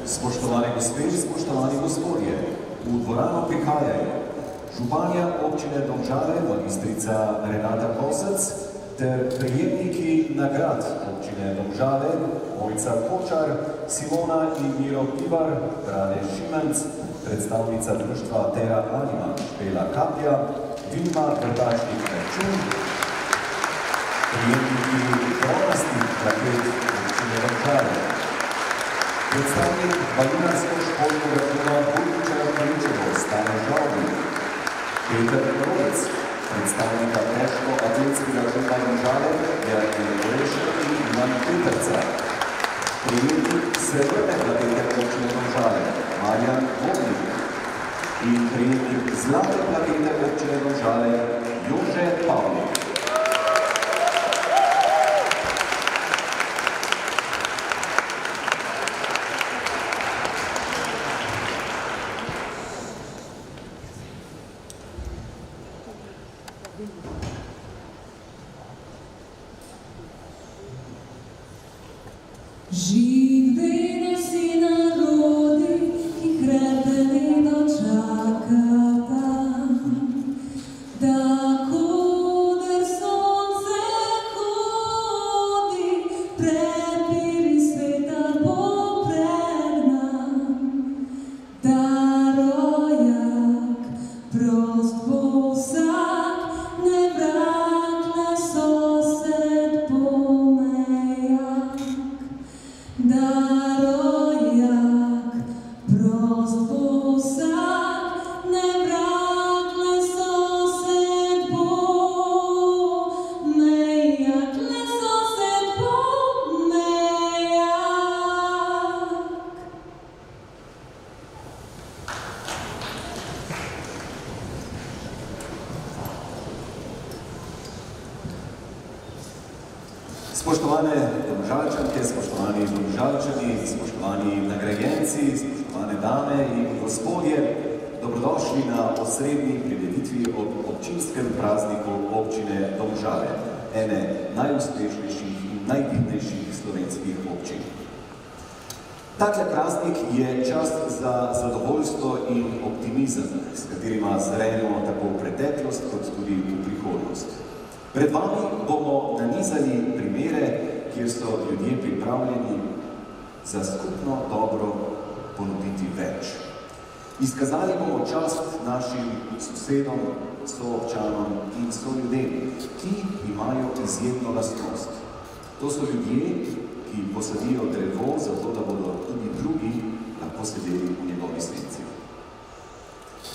Spoštovane gospe, spoštovani gospodje, v dvorano prihajajo županja občine Domžale, magistrica Renata Kosec, ter prejemniki nagrad občine Domžale, Mojca Kočar, Simona in Miro Pivar, Brane Šimenc, predstavnica društva Terra Anima, Špela Kaplja, Vilma Vrtašnik-Perčun, prejemniki bronastih plaket občine Domžale, predstavnik Balinarsko-športnega kluba Burniča Kaličevo, Stane Žalbi, Peter Rovec, predstavnika težko-atletskega kluba Domžale, Jernej Orešek in Ivan Peterca, prejemnik srebrne plakete občine Domžale, Marjan Vognik in prejemnik zlate plakete občine Domžale, Jože Pavlik. Živdeni si narodi, ki hrebeni dočakata, da koder sonce hodi, prepiri sveta popredna, da rojak prost bo vsak, ne vrakle sosed pomejak. Da rojak prost bo vsak, ne vrakle sosed pomejak, le sosed pomejak. Spoštovane Domžalčanke, spoštovani Domžalčani, spoštovani nagrajenci, spoštovane dame in gospodje, dobrodošli na osrednji prireditvi ob občinskem prazniku občine Domžale, ene najuspešnejših in najvidnejših slovenskih občin. Takle praznik je čas za zadovoljstvo in optimizem, s katerima zremo tako v preteklost kot tudi v prihodnost. Pred vami bomo nanizali primere, kjer so ljudje pripravljeni za skupno dobro ponuditi več. Izkazali bomo čast našim sosedom, soobčanom in soljudem, ki imajo izjemno lastnost. To so ljudje, ki posadijo drevo, zato da bodo tudi drugi lahko sedeli v njegovi senci.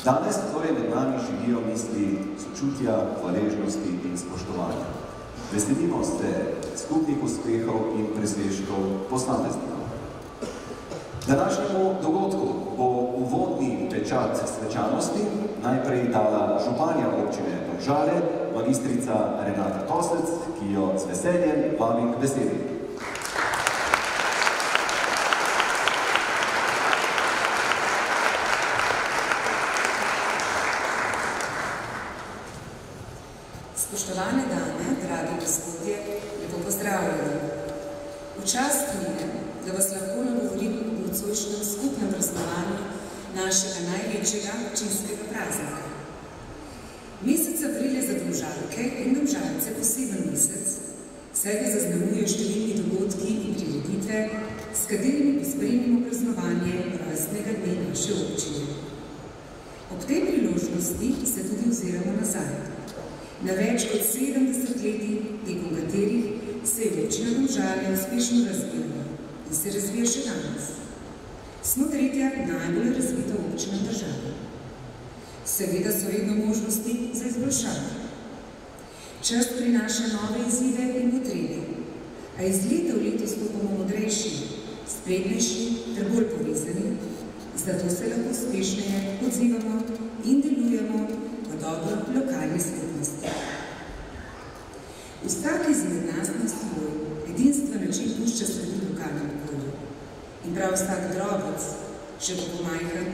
Danes torej med nami živijo misli sočutja, hvaležnosti in spoštovanja. Veselimo se skupnih uspehov in presežkov posameznikov. Današnjemu dogodku bo uvodni pečat svečanosti najprej dala županja občine Domžale, magistrica Renata Kosec, ki jo z veseljem vabim k besedi. Spoštovane dame, dragi gospodje, lepo pozdravljeni. V čast mi je, da vas lahko nagovorim v nocojšnjem skupnem praznovanju našega največjega občinskega praznika. Mesec april je za Domžalke in Domžalce poseben mesec, saj ga zaznamujejo številni dogodki in prireditve, s katerimi pospremimo praznovanje rojstnega dne naše občine. Ob tej priložnosti se tudi oziramo nazaj, na več kot 70 letih, tekom katerih se je občina Domžale uspešno razvijala in se razvija še danes. Smo tretja najbolj razvita občina države. Seveda so vedno možnosti za izboljšanje. Čas prinaša nove izzive in potrebe, a iz leta v leto stopamo modrejši, spretnejši ter bolj povezani, zato se lahko uspešneje odzivamo in delujemo v dobro lokalne skupnosti. Vsak izmed nas na svoj edinstven način pušča sledi v lokalnem okolju. In prav vsak drobec, še kako majhen,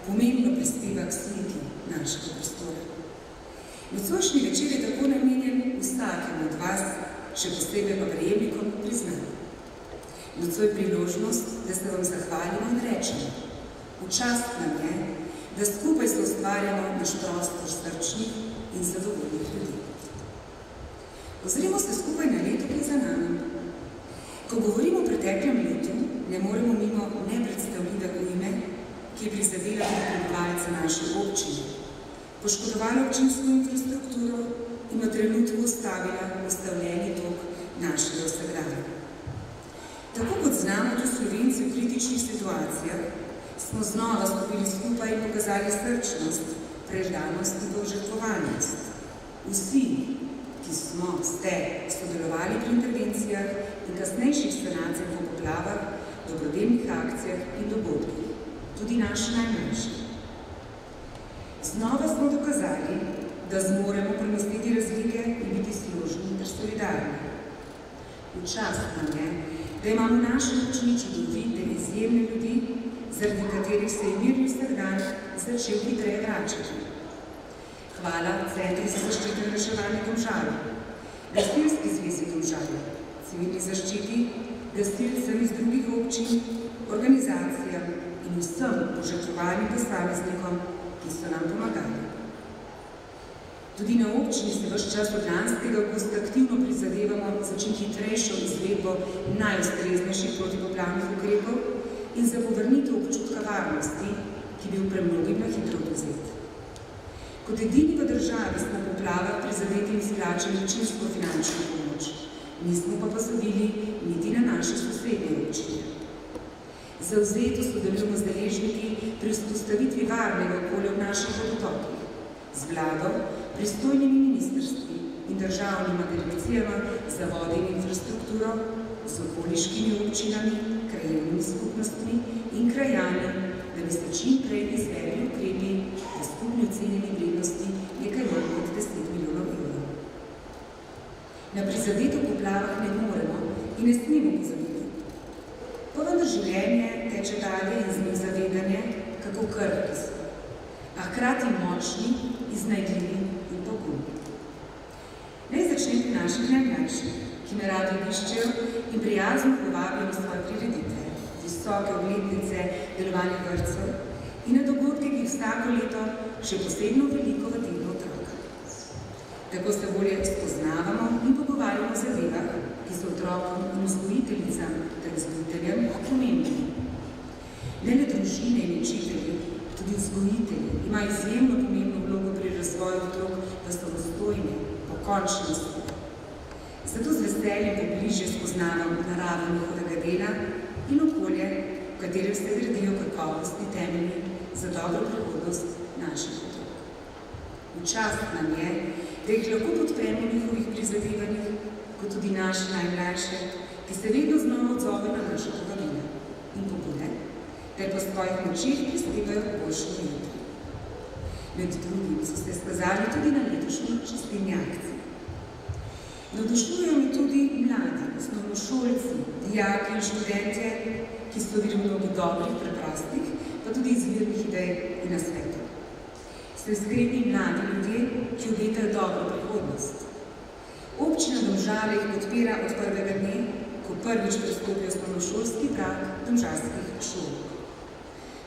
pomembno prispeva k sliki našega prostora. Nocojšnji večer je tako namenjen vsakemu od vas, še posebej pa prejemnikom priznanj. Nocoj priložnost, da se vam zahvalimo in rečemo: v čast nam je, da skupaj se ustvarjamo naš prostor srčnih in zadovoljnih ljudi. Ozrimo se skupaj na leto, ki je za nami. Ko govorimo o preteklem letu, ne moremo mimo nepredstavljive ujme, ki je prizadela tudi prebivalce naše občine, poškodovala občinsko infrastrukturo in v trenutku ustavila ustavljeni tok našega vsakdana. Tako kot znamo tu Slovenci v kritičnih situacijah, smo znova stopili skupaj in pokazali srčnost, predanost in požrtvovalnost. Vsi, ki ste sodelovali pri intervencijah in kasnejših sanacij po poplavah, dobrodelnih akcijah in dogodkih, tudi naši najmlajši. Znova smo dokazali, da zmoremo premostiti razlike in biti složni ter solidarni. V čast nam je, da imamo v naši občini čudovite, izjemne ljudi, zaradi katerih se je mirni vsakdan začel hitreje vračati. Hvala Centru za zaščito in reševanje Domžale, Gasilski zvezi Domžale, civilni zaščiti, gasilcem iz drugih občin, organizacijam in vsem požrtvovalnim posameznikom, ki so nam pomagali. Tudi na občini se ves čas od lanskega avgusta aktivno prizadevamo za čim hitrejšo izvedbo najustreznejših protipoplavnih ukrepov in za povrnitev občutka varnosti, ki je bil premnogim na hitro odvzet. Kot edini v državi smo v poplavah prizadetim izplačali občinsko finančno pomoč, nismo pa pozabili niti na naše sosednje občine. Zavzeto sodelujemo z deležniki pri vzpostavitvi varnega okolja v naših vodotokih, z vlado, pristojnimi ministrstvi in državnima direkcijama za vode in infrastrukturo, z okoliškimi občinami, krajevnimi skupnostmi in krajani, da bi se čim prej izvedli ukrepi v skupni ocenjeni vrednosti nekaj manj kot 10 milijonov evrov. Na prizadeto poplavah ne moremo in ne smemo pozabiti. Pa vendar življenje teče dalje in z njim zavedanje, kako krhki so, a hkrati močni, iznajdljivi in pogumni. Naj začnem pri naših najmlajših, ki me radi obiščejo in prijazno povabijo na svoje prireditve, visoke obletnice delovanja vrtcev in na dogodke, ki vsako leto še posebno veliko v tednu otroka. Tako se bolje spoznavamo in pogovarjamo o zadevah, ki so otrokom in vzgojiteljicam ter vzgojiteljem pomembni. Ne le družine in učitelji, tudi vzgojitelji imajo izjemno pomembno vlogo pri razvoju otrok v samostojne, pokončne osebe. Zato z veseljem pobližje spoznavam naravo njihovega dela in okolje, v katerem se gradijo kakovostni temelji za dobro prihodnost naših otrok. V čast nam je, da jih lahko podpremo v njihovih prizadevanjih, kot tudi naše najmlajše, ki se vedno znova odzove na naše povabila in pobude, ter po svojih močeh prispevajo k boljšemu jutri. Med drugim so se skazali tudi na letošnji čistilni akciji. Navdušujejo mi tudi mladi, osnovnošolci, dijaki in študentje, ki so bili mnogo dobrih, preprostih, pa tudi izvirnih idej in nasvetov. Ste zgredni mladi ljudje, ki obetajo dobro prihodnost. Občina Domžale jih podpira od prvega dne, ko prvič prestopijo osnovnošolski prag domžalskih šol.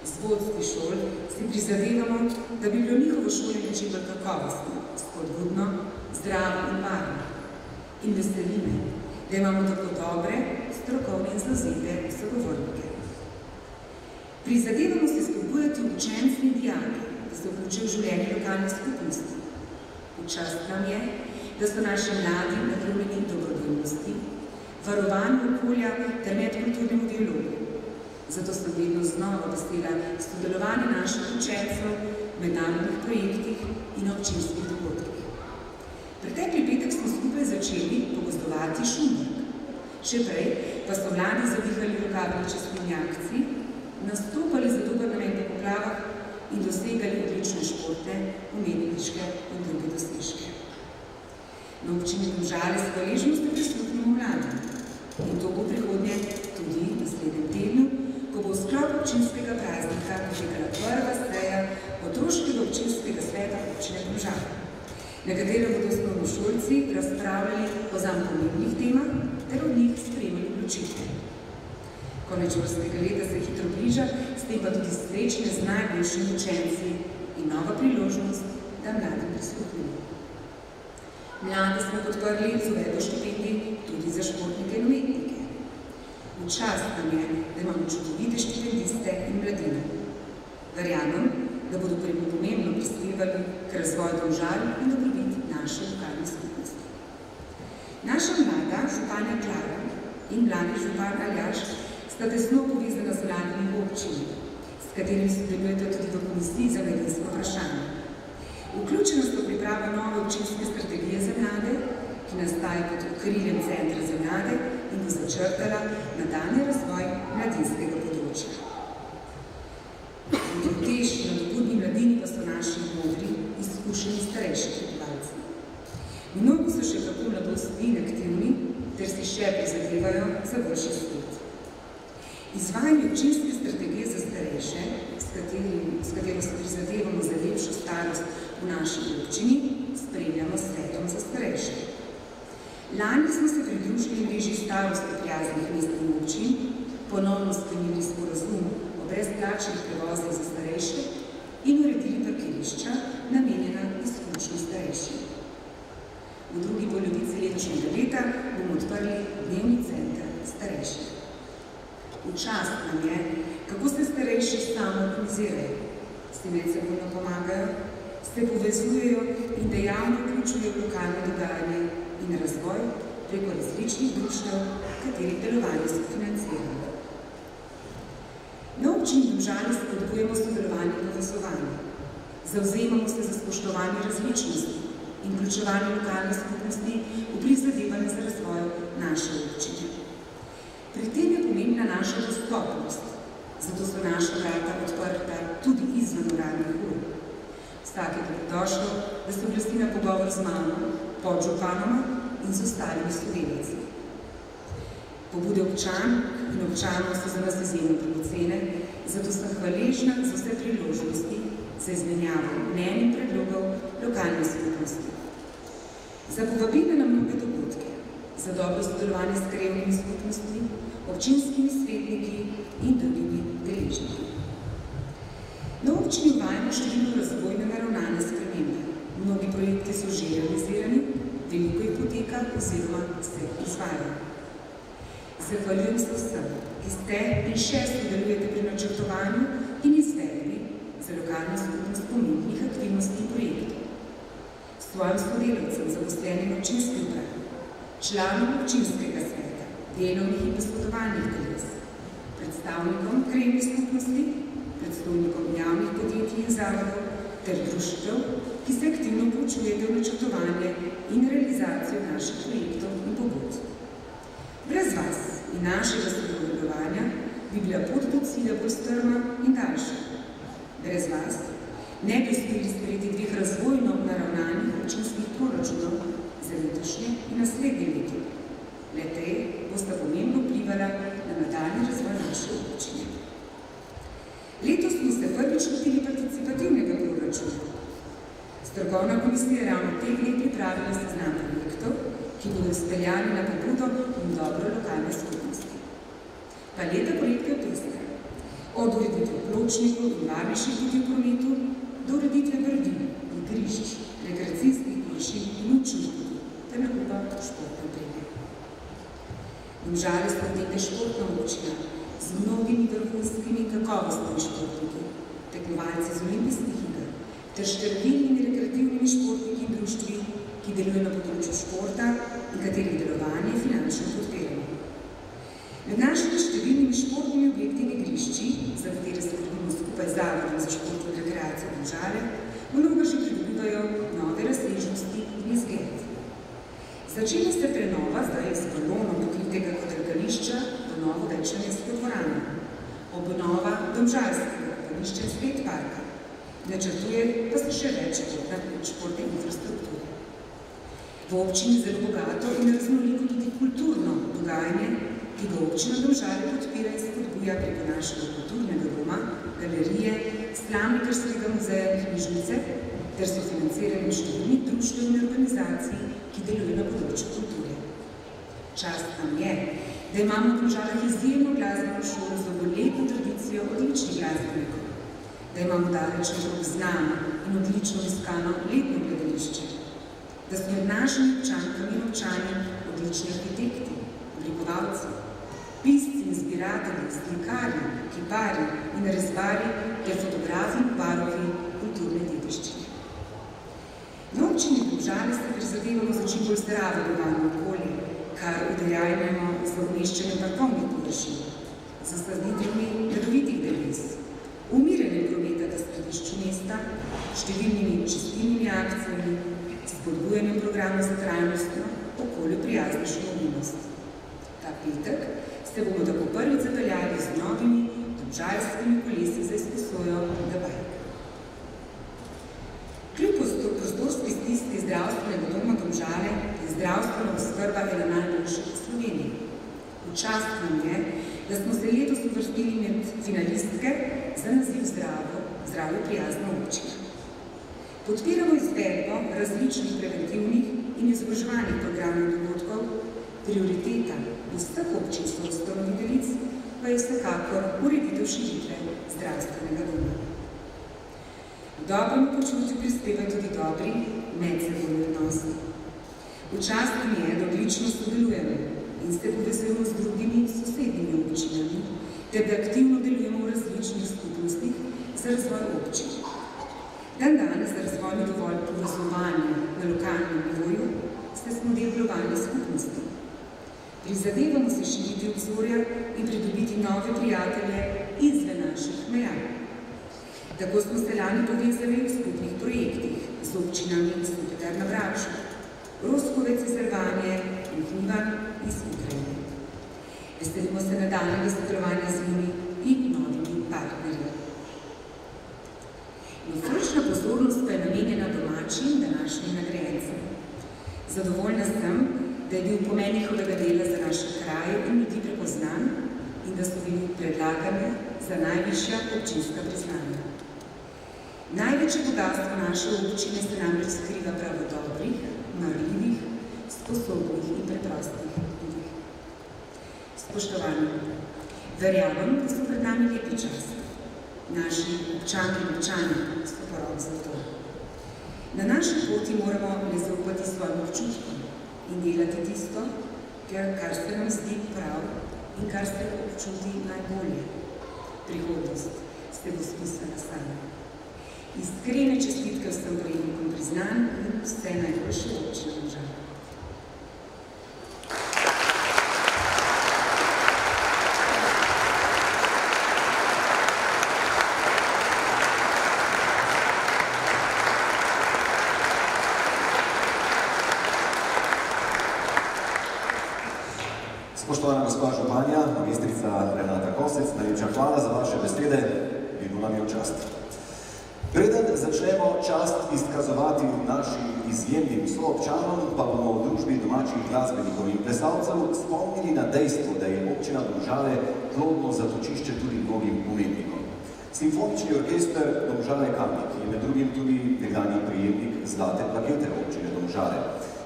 Z vodstvi šol si prizadevamo, da bi bilo njihovo šolanje čim bolj kakovostno, spodbudno, zdravo in varno. In veseli me, da imamo tako dobre, strokovne in zavzete sogovornike. Prizadevamo se spodbujati učence in dijake, da se vključijo v življenje lokalne skupnosti. V čast nam je, da so naši mladi naklonjeni dobrodelnosti, varovanju okolja ter medkulturnemu dialogu. Zato sem vedno znova vesela sodelovanja naših učencev v mednarodnih projektih in občinskih dogodkih. Pretekli petek smo skupaj začeli pogozdovati Šumberk. Še prej pa so mladi zadihali rokave na čistilni akciji, nastopali za dober namen po poplavah in dosegali odlične športne, umetniške in druge dosežke. Na občini Domžale s hvaležnostjo prisluhnimo mladim in to bo prihodnje tudi v naslednjem tednu, ko bo v sklopu občinskega praznika potekala prva seja otroškega občinskega sveta občine Domžale, na katero bodo osnovnošolci razpravljali o zame pomembnih temah ter od njih sprejemali odločitve. Konec šolskega leta se hitro bliža, s tem pa tudi srečne z najboljšimi učenci in nova priložnost, da mladim prisluhnemo. Mlade smo podprli z uvedbo štipendij tudi za športnike in umetnike. V čast nam je, da imamo čudovite štipendiste in mladine. Verjamem, da bodo pomembno prispevali k razvoju Domžal in dobrobit naše lokalne skupnosti. Naša mlada županja Klara in mladi župan Aljaž sta tesno povezana z mladimi občini, s katerimi sodelujete tudi v komisiji za mladinsko vprašanje. Vključena sta v pripravo nove občinske strategije za mlade, ki nastaja pod okriljem Centra za mlade in bo začrtala nadaljnji razvoj mladinskega področja. Utež na dobudni mladini pa so naši modri, izkušeni starejši prebivalci. Mnogi so še kako mladosti in aktivni, ter si še prizadevajo za boljši svet. Izvajanje občinske strategije za starejše, s katero se prizadevamo za lepšo starost v naši občini, spremljamo s svetom za starejše. Lani smo se pridružili mreži starosti prijaznih mestnih občin, ponovno sklenili sporazum o brezplačnih prevozih za starejše in uredili parkirišča, namenjena izključno starejšim. V drugi polovici letošnjega leta bomo odprli dnevni center starejših. V čast nam je, kako se starejši samo organizirajo, si medsebojno pomagajo, se povezujejo in dejavno vključujejo v lokalno dogajanje in razvoj preko različnih društev, katerih delovanje so financirali. Na občini Domžale spodbujamo sodelovanje in povezovanje. Zavzemamo se za spoštovanje različnosti in vključevanje lokalne skupnosti v prizadevanje za razvoj naše občine. Pri tem je pomembna naša dostopnost, zato so naša vrata odprta tudi izven uradnih ur. Vsak je dobrodošel, da se oglasi na pogovor z mano, podžupanoma in z ostalimi sodelavci. Pobude občank in občanov so za nas izjemno dragocene, zato sem hvaležna za vse priložnosti za izmenjavo mnenj in predlogov lokalne skupnosti. Za povabile na mnoge dogodke, za dobro sodelovanje s krajevnimi skupnostmi, občinskimi svetniki in drugimi deležniki. Na občini uvajamo številne razvojne naravnane spremembe. Mnogi projekti so že realizirani, veliko jih poteka oziroma se izvajajo. Zahvaljujem se vsem, ki ste in še sodelujete pri načrtovanju in izvedbi za lokalno skupnost pomembnih aktivnosti in projektov. Svojim sodelavcem, zaposlenim občinske uprave, članom občinskega sveta, delovnih in posvetovalnih teles, predstavnikom krajevnih skupnosti, predstojnikom javnih podjetij in zavodov ter društev, ki se aktivno vključujete v načrtovanje in realizacijo naših projektov in pobud. Brez vas in našega sodelovanja bi bila pot do cilja bolj strma in daljša. Brez vas ne bi uspeli sprejeti dveh razvojno naravnanih občinskih proračunov za letošnje in naslednje leto. Le-te bosta pomembno vplivala na nadaljnji razvoj naše občine. Letos smo se prvič lotili participativnega proračuna. Strokovna komisija je ravno teh dni pripravila seznam projektov, ki bodo izpeljani na pobudo in dobro lokalne skupnosti. Paleta projektov je pestra. Od ureditve pločnikov in varnejših poti v prometu do ureditve brdin, igrišč, rekreacijskih površin in učnih poti ter nakupa športne opreme. Domžale so nekaj športna občina z mnogimi vrhunskimi kakovostnimi športniki, tekmovalci z olimpijskih iger ter številnimi rekreativnimi športniki in društvi, ki delujejo na področju športa in katerih delovanje finančno podpiramo. Med našimi številnimi športnimi objekti in igrišči, za katere skrbimo skupaj z Zavodom za športno rekreacijo Domžale, mnogo že pridobivajo nove razsežnosti in izgled. Začela se prenova zdaj z balonom pokritega kotrgališča do novo večnamestne dvorane, obnova domžalskega kopališča in skateparka, načrtuje pa se še več športne infrastrukture. V občini zelo bogato in raznoliko tudi kulturno dogajanje, ki ga občina Domžale podpira in spodbuja preko našega kulturnega doma, galerije, Slamnikarskega muzeja in knjižnice ter so financirani številnih društev in organizacij, ki delujejo na področju kulture. Čast nam je, da imamo v Domžalah izjemno glasbeno šolo z dolgoletno tradicijo odličnih glasbenikov, da imamo daleč okrog znano in odlično obiskano letno gledališče, da smo med našimi občankami in občani odlični arhitekti, oblikovalci, pisci in zbiratelji, slikarji, kiparji in rezbarji ter fotografi in varuhi kulturne dediščine. Na občini Domžale se prizadevamo za čim bolj zdravo bivalno okolje, kar udejajujemo z umeščanjem parkovnih površin, z zasaditvijo rodovitih dreves, umirjanjem prometa v središču mesta, številnimi čistilnimi akcijami, spodbujanjem programov za trajnostno, okolju prijaznejšo mobilnost. Ta petek se bomo tako prvič zapeljali z novimi domžalskimi kolesi za izposojo debajk. Kljub prostorski stiski zdravstvenega doma Domžale je zdravstvena oskrba ena najboljših v Sloveniji. V čast nam je, da smo se letos uvrstili med finalistke za naziv zdravju prijazna občina. Podpiramo izvedbo različnih preventivnih in izobraževalnih programov in dogodkov, prioriteta vseh občinskih ustanoviteljic pa je vsekakor ureditev širitve zdravstvenega doma. V dobrem počutju prispevajo tudi dobri medsebojni odnosi. V čast mi je, da odlično sodelujemo in se povezujemo z drugimi sosednjimi občinami, ter da aktivno delujemo v različnih skupnostih za razvoj občin. Danes za razvoj ni dovolj povezovanja na lokalnem nivoju, saj smo del globalne skupnosti. Prizadevamo se širiti obzorja in pridobiti nove prijatelje izven naših meja. Tako smo se lani povezali v skupnih projektih z občinami Stupiter na Braču, Roskovec iz Rvanje in Hnivan iz Ukrajine. Veselimo se nadaljnjega sodelovanja z njimi in novimi partnerji. Nocojšnja pozornost pa je namenjena domačim današnjim nagrajencem. Zadovoljna sem, da je bil pomen njihovega dela za naše kraje in ljudi prepoznan in da so bili predlagani za najvišja občinska priznanja. Največje bogatstvo naše občine se namreč skriva prav v dobrih, marljivih, sposobnih in preprostih ljudeh. Spoštovani, verjamem, da so pred nami lepi časi. Naši občanki in občani so porok za to. Na naši poti moramo le zaupati svojim občutkom in delati tisto, kar se nam zdi prav in kar se občuti najbolje. Prihodnost se bo spisala sama. Iskrene čestitke vsem prejemnikom priznanj in vse najboljše občine Domžale. Spoštovana gospa županja, magistrica Renata Kosec, najlepša hvala za vaše besede, bilo nam je v čast. Preden začnemo čast izkazovati našim izjemnim soobčanom, pa bomo v družbi domačih glasbenikov in plesalcev spomnili na dejstvo, da je občina Domžale plodno zatočišče tudi mnogim umetnikom. Simfonični orkester Domžale Kamnik je med drugim tudi nekdanji prejemnik zlate plakete občine Domžale.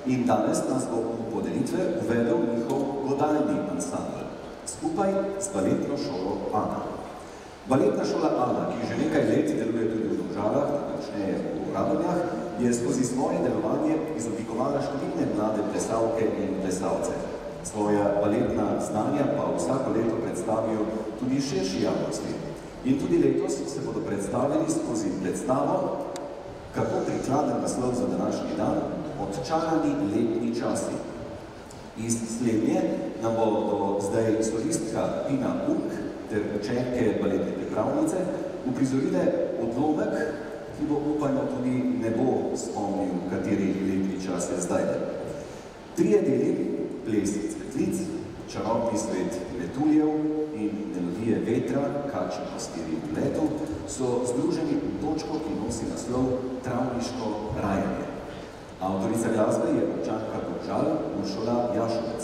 In danes nas bo v podelitve uvedel njihov godalni ansambl, skupaj s baletno šolo Ana. Baletna šola Ana, ki že nekaj let deluje tudi v Domžalah, točneje v Radomljah, je skozi svoje delovanje izoblikovala številne mlade plesalke in plesalce. Svoja baletna znanja pa vsako leto predstavijo tudi širši javnosti. In tudi letos se bodo predstavili skozi predstavo, kako prikladen naslov za današnji dan, Odčarani letni časi. Iz slednje nam bo zdaj solistka Pina Unk ter učenke baletne pripravnice uprizorile odlomek, ki bo upajmo tudi ne bo spomnil, kateri letni čas je zdaj. Trije deli, ples cvetlic, čarobni svet metuljev in melodije vetra, kači pastiri v letu, so združeni v točko, ki nosi naslov Travniško rajanje. Avtorica glasbe je občanka Domžal Uršula Jašovec.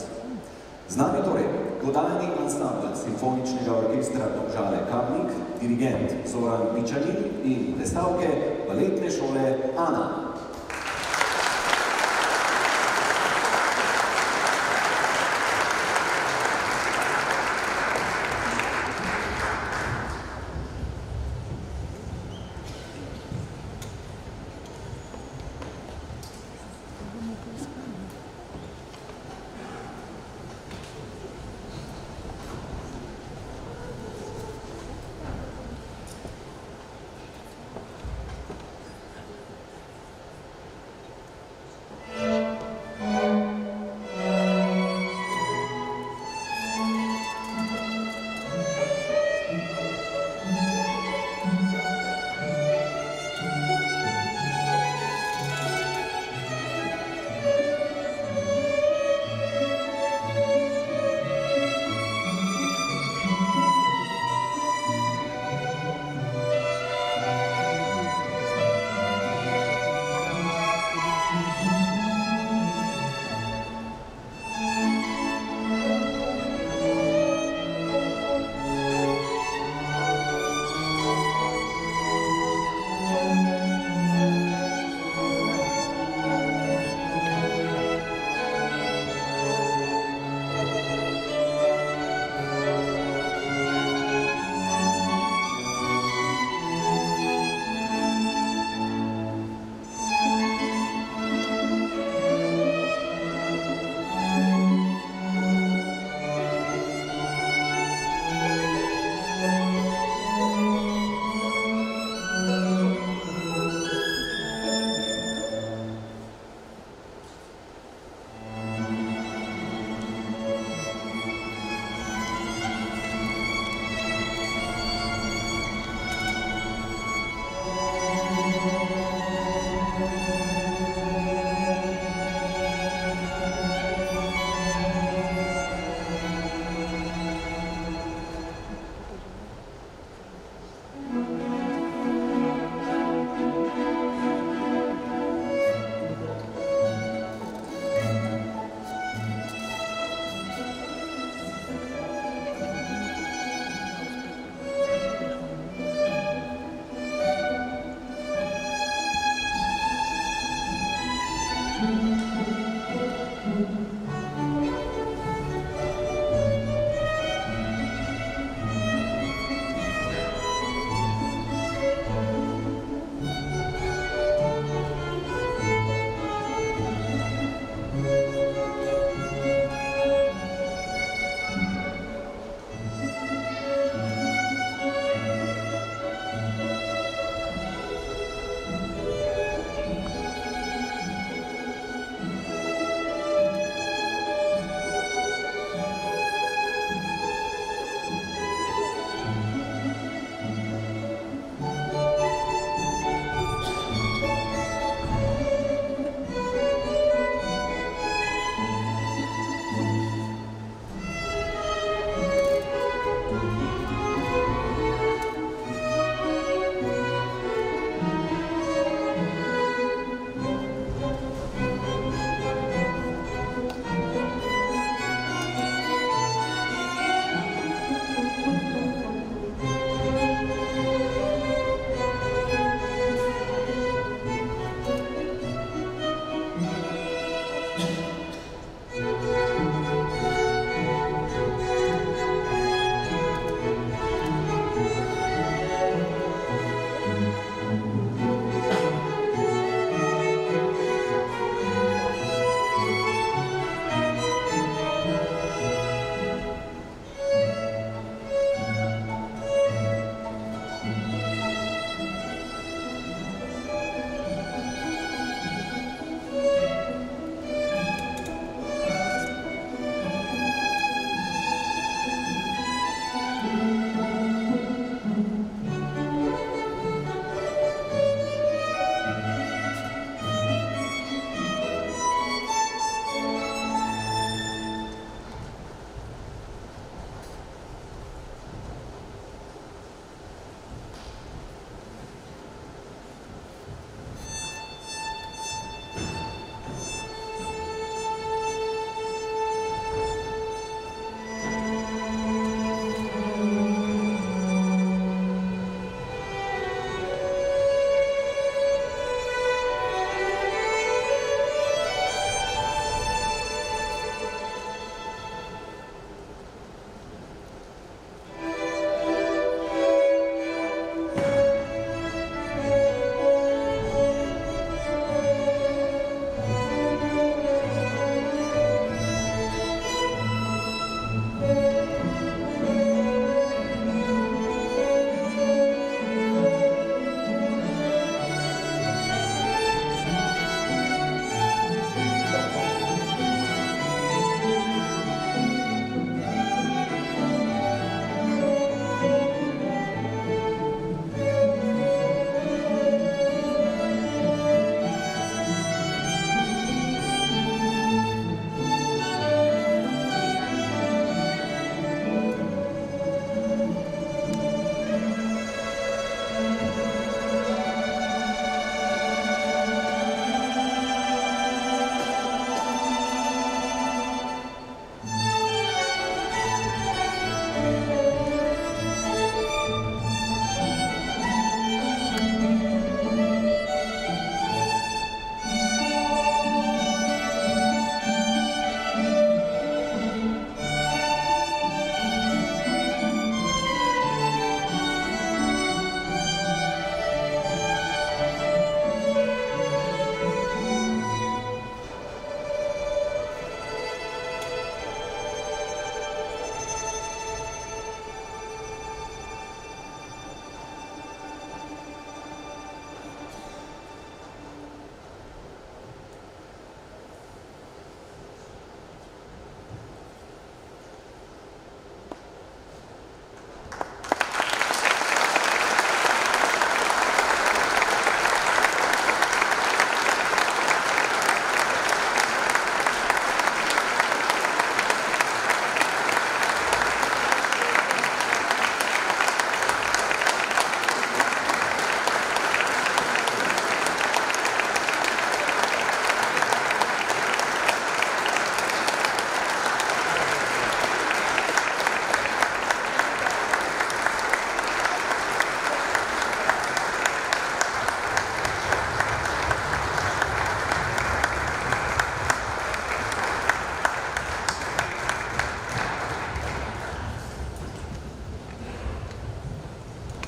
Z nami torej godalni ansambl simfoničnega orkestra Domžale Kamnik, dirigent Zoran Mičanin in plesalke baletne šole Ana.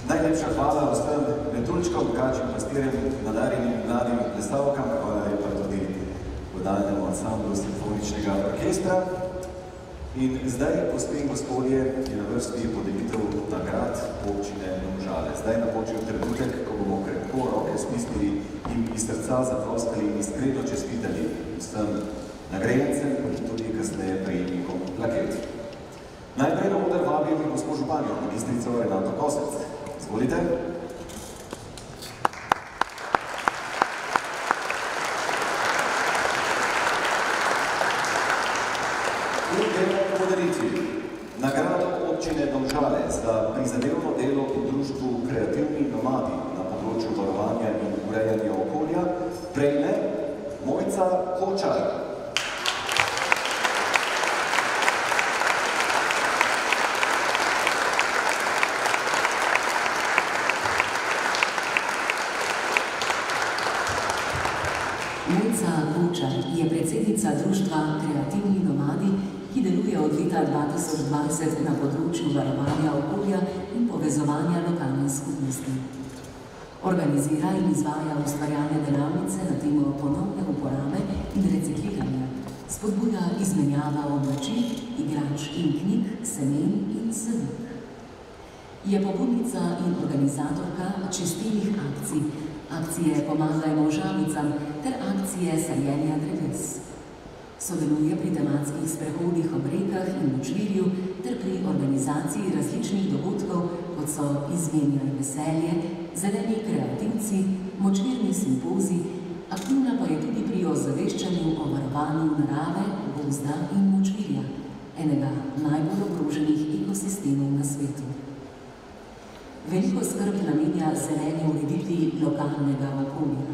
Najlepša hvala vsem metuljčkom, kačim, pastirjem, nadarjenim mladim plesalkam, hvala lepa tudi vodalnemu ansamblu simfoničnega orkestra. In zdaj, gospe in gospodje, je na vrsti podelitev nagrad občine Domžale. Zdaj napočil trenutek, ko bomo krepko roke stisnili in iz srca zaploskali in iskreno čestitali vsem nagrajencem in tudi kasneje prejemnikom plaket. Najprej na oder vabim gospod županjo, ministrico Renato Kosec. Izvolite. In gremo k podelitvi. Nagrado občine Domžale za prizadevno delo v društvu Kreativni nomadi na področju varovanja in urejanja okolja prejme Mojca Kočar. Mojca Kočar je predsednica društva Kreativni nomadi, ki deluje od leta 2020 na področju varovanja okolja in povezovanja lokalne skupnosti. Organizira in izvaja ustvarjalne delavnice na temo ponovne uporabe in recikliranja, spodbuja izmenjava oblačil, igrač in knjig, semen in sadik. Je pobudnica in organizatorka čistilnih akcij, akcije Pomagajmo žabicam ter akcije sajenja dreves. Sodeluje pri tematskih sprehodih ob rekah in močvirju ter pri organizaciji različnih dogodkov, kot so Izmenjaj veselje, Zeleni kreativci, močvirni simpozij, aktivna pa je tudi pri ozaveščanju o varovanju narave, gozda in močvirja, enega najbolj ogroženih ekosistemov na svetu. Veliko skrb namenja zeleni ureditvi lokalnega okolja.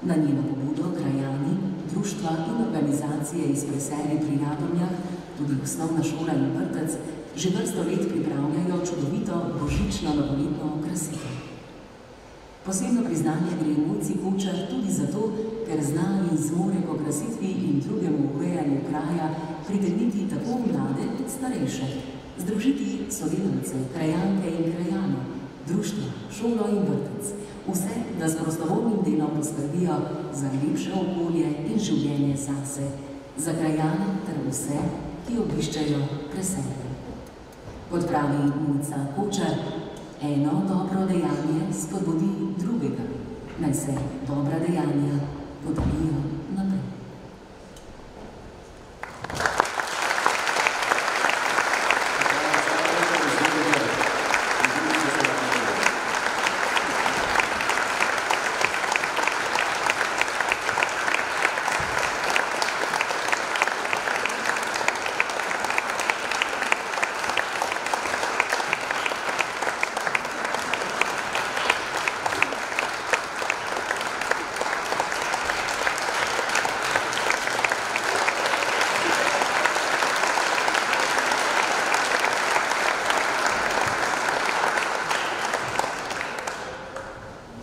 Na njeno pobudo krajani, društva in organizacije iz Preselj pri Radomljah, tudi osnovna šola in vrtec, že vrsto let pripravljajo čudovito božično novoletno okrasitev. Posebno priznanje gre Mojci Kočar tudi zato, ker zna in zmore k okrasitvi in drugemu urejanju kraja pritegniti tako mlade kot starejše, združiti sodelavce, krajanke in krajane, društva, šolo in vrtec, vse, da s prostovoljnim delom poskrbijo za lepše okolje in življenje zase, za krajane ter vse, ki obiščejo Preselje. Kot pravi Mojca Kočar, eno dobro dejanje spodbudi drugega, naj se dobra dejanja podelijo naprej.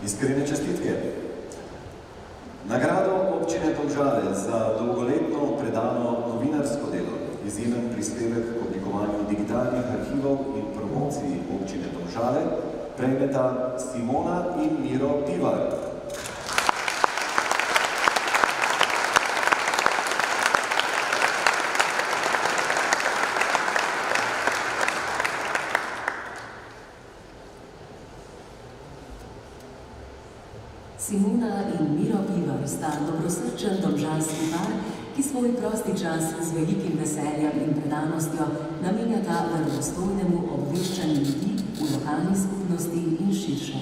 Iskrene čestitke. Nagrado občine Domžale za dolgoletno predano novinarsko delo, izjemen prispevek k oblikovanju digitalnih arhivov in promociji občine Domžale prejmeta Simona in Miro Pivar. Simona in Miro Pivar sta dobrosrčen domžalski par, ki svoj prosti čas z velikim veseljem in predanostjo namenjata verodostojnemu obveščanju ljudi v lokalni skupnosti in širše.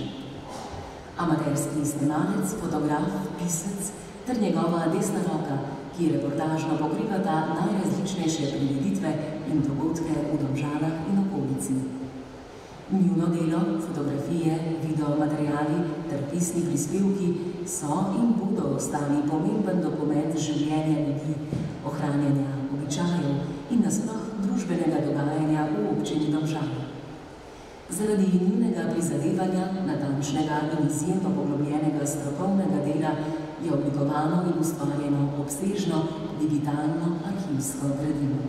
Amaterski snemalec, fotograf, pisec ter njegova desna roka, ki reportažno pokrivata najrazličnejše prireditve in dogodke v Domžalah in okolici. Njuno delo, fotografije, videomateriali ter pisni prispevki so in bodo ostali pomemben dokument življenja ljudi, ohranjanja običajev in nasploh družbenega dogajanja v občini Domžale. Zaradi njunega prizadevanja, natančnega in izjemno poglobljenega strokovnega dela je oblikovano in ustvarjeno obsežno digitalno arhivsko gradivo.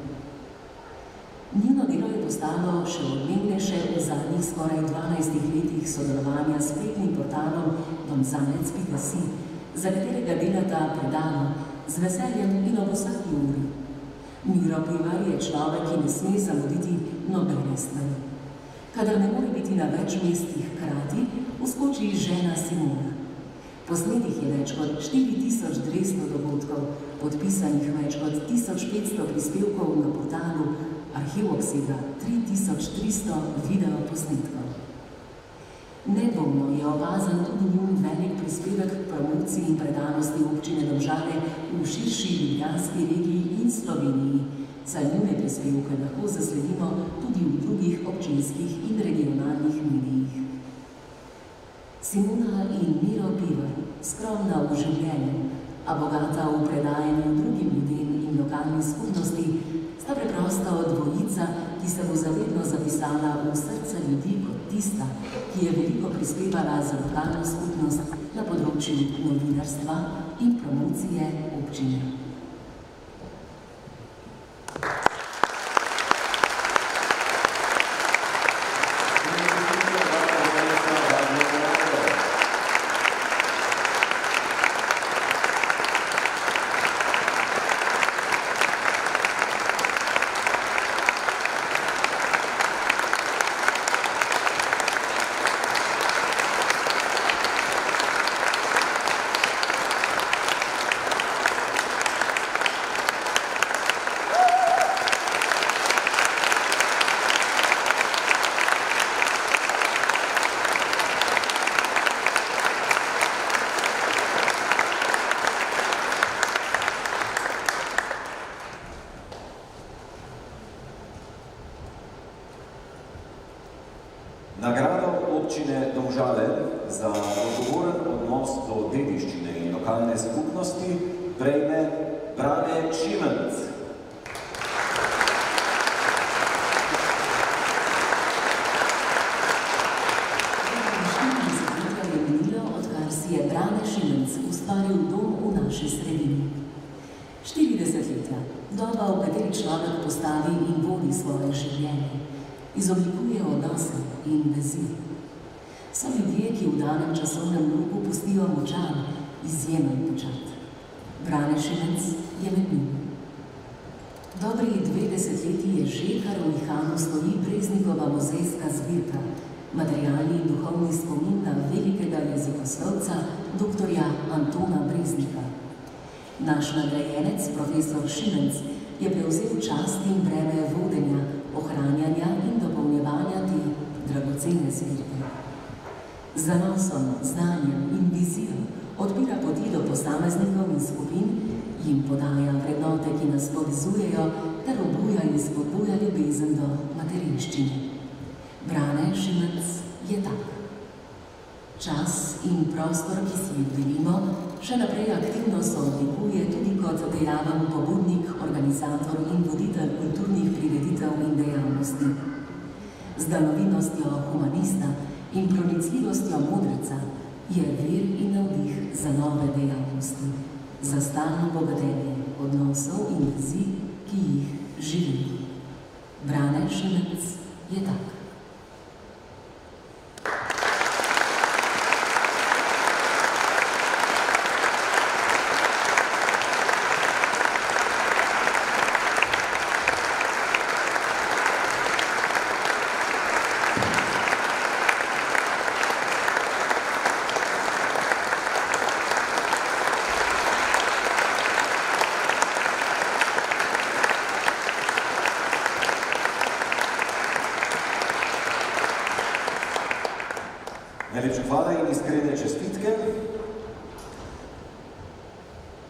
Njeno delo je postalo še odmevnejše v zadnjih skoraj 12 letih sodelovanja s spletnim portalom domzalec.si, za katerega delata predano, z veseljem in ob vsaki uri. Miro Pivar je človek, ki ne sme zamuditi nobene stvari. Kadar ne more biti na več mestih hkrati, vskoči žena Simona. Posnetih je več kot 4200 dogodkov, podpisanih več kot 1500 prispevkov na portalu, arhiv obsega 3300 videoposnetkov. Nedvomno je opazan tudi njun velik prispevek k promociji in predanosti občine Domžale v širši ljubljanski regiji in Sloveniji, saj njune prispevke lahko zasledimo tudi v drugih občinskih in regionalnih medijih. Simona in Miro Pivar, skromna v življenju, a bogata v predajanju drugim ljudem in lokalni skupnosti, sta preprosta dvojica, ki se bo zavedno zapisala v srca ljudi kot tista, ki je veliko prispevala za lokalno skupnost na področju novinarstva in promocije občine. Nagrado občine Domžale za odgovoren odnos do dediščine in lokalne skupnosti prejme Brane Šimenc. Odkar si je Brane Šimenc ustvaril dom v naši sredini. 40 letja, doba, v kateri človek postavi in vodi svoje življenje, izoblikuje odnose in vezi. So ljudje, ki v danem časovnem loku pustijo močan, izjemen pečat. Brane Šimenc je med njimi. Dobrih 2 desetletji je že, kar v Ihanu stoji Breznikova muzejska zbirka, materialni in duhovni spomin na velikega jezikoslovca dr. Antona Breznika. Naš nagrajenec, profesor Šimenc, je prevzel čast in breme vodenja, ohranjanja in dopolnjevanja te dragocene zbirke. Z zanosom, znanjem in vizijo odpira poti do posameznikov in skupin, jim podaja vrednote, ki nas povezujejo, ter obuja in spodbuja ljubezen do materinščine. Brane Šimenc je tak. Čas in prostor, ki si jih delimo, še naprej aktivno soodlikuje tudi kot dejaven pobudnik, organizator in voditelj kulturnih prireditev in dejavnosti. Z daljnovidnostjo humanista in pronicljivostjo modreca je vir in navdih za nove dejavnosti, za stalno bogatenje odnosov in vezi, ki jih živimo. Brane Šimenc je tak. Najlepša hvala in iskrene čestitke.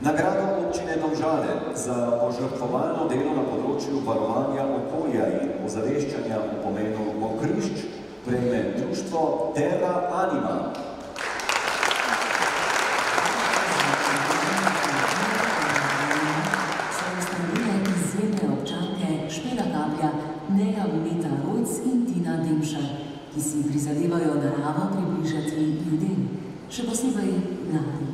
Nagrado občine Domžale za požrtvovalno delo na področju varovanja okolja in ozaveščanja o pomenu mokrišč prejme društvo Terra Anima. So ustanovile izjemne občanke Špela Kaplja, Neja Vometa Rojc in Tina Demšar, ki si prizadevajo naravo približati ljudem, še posebej mladim.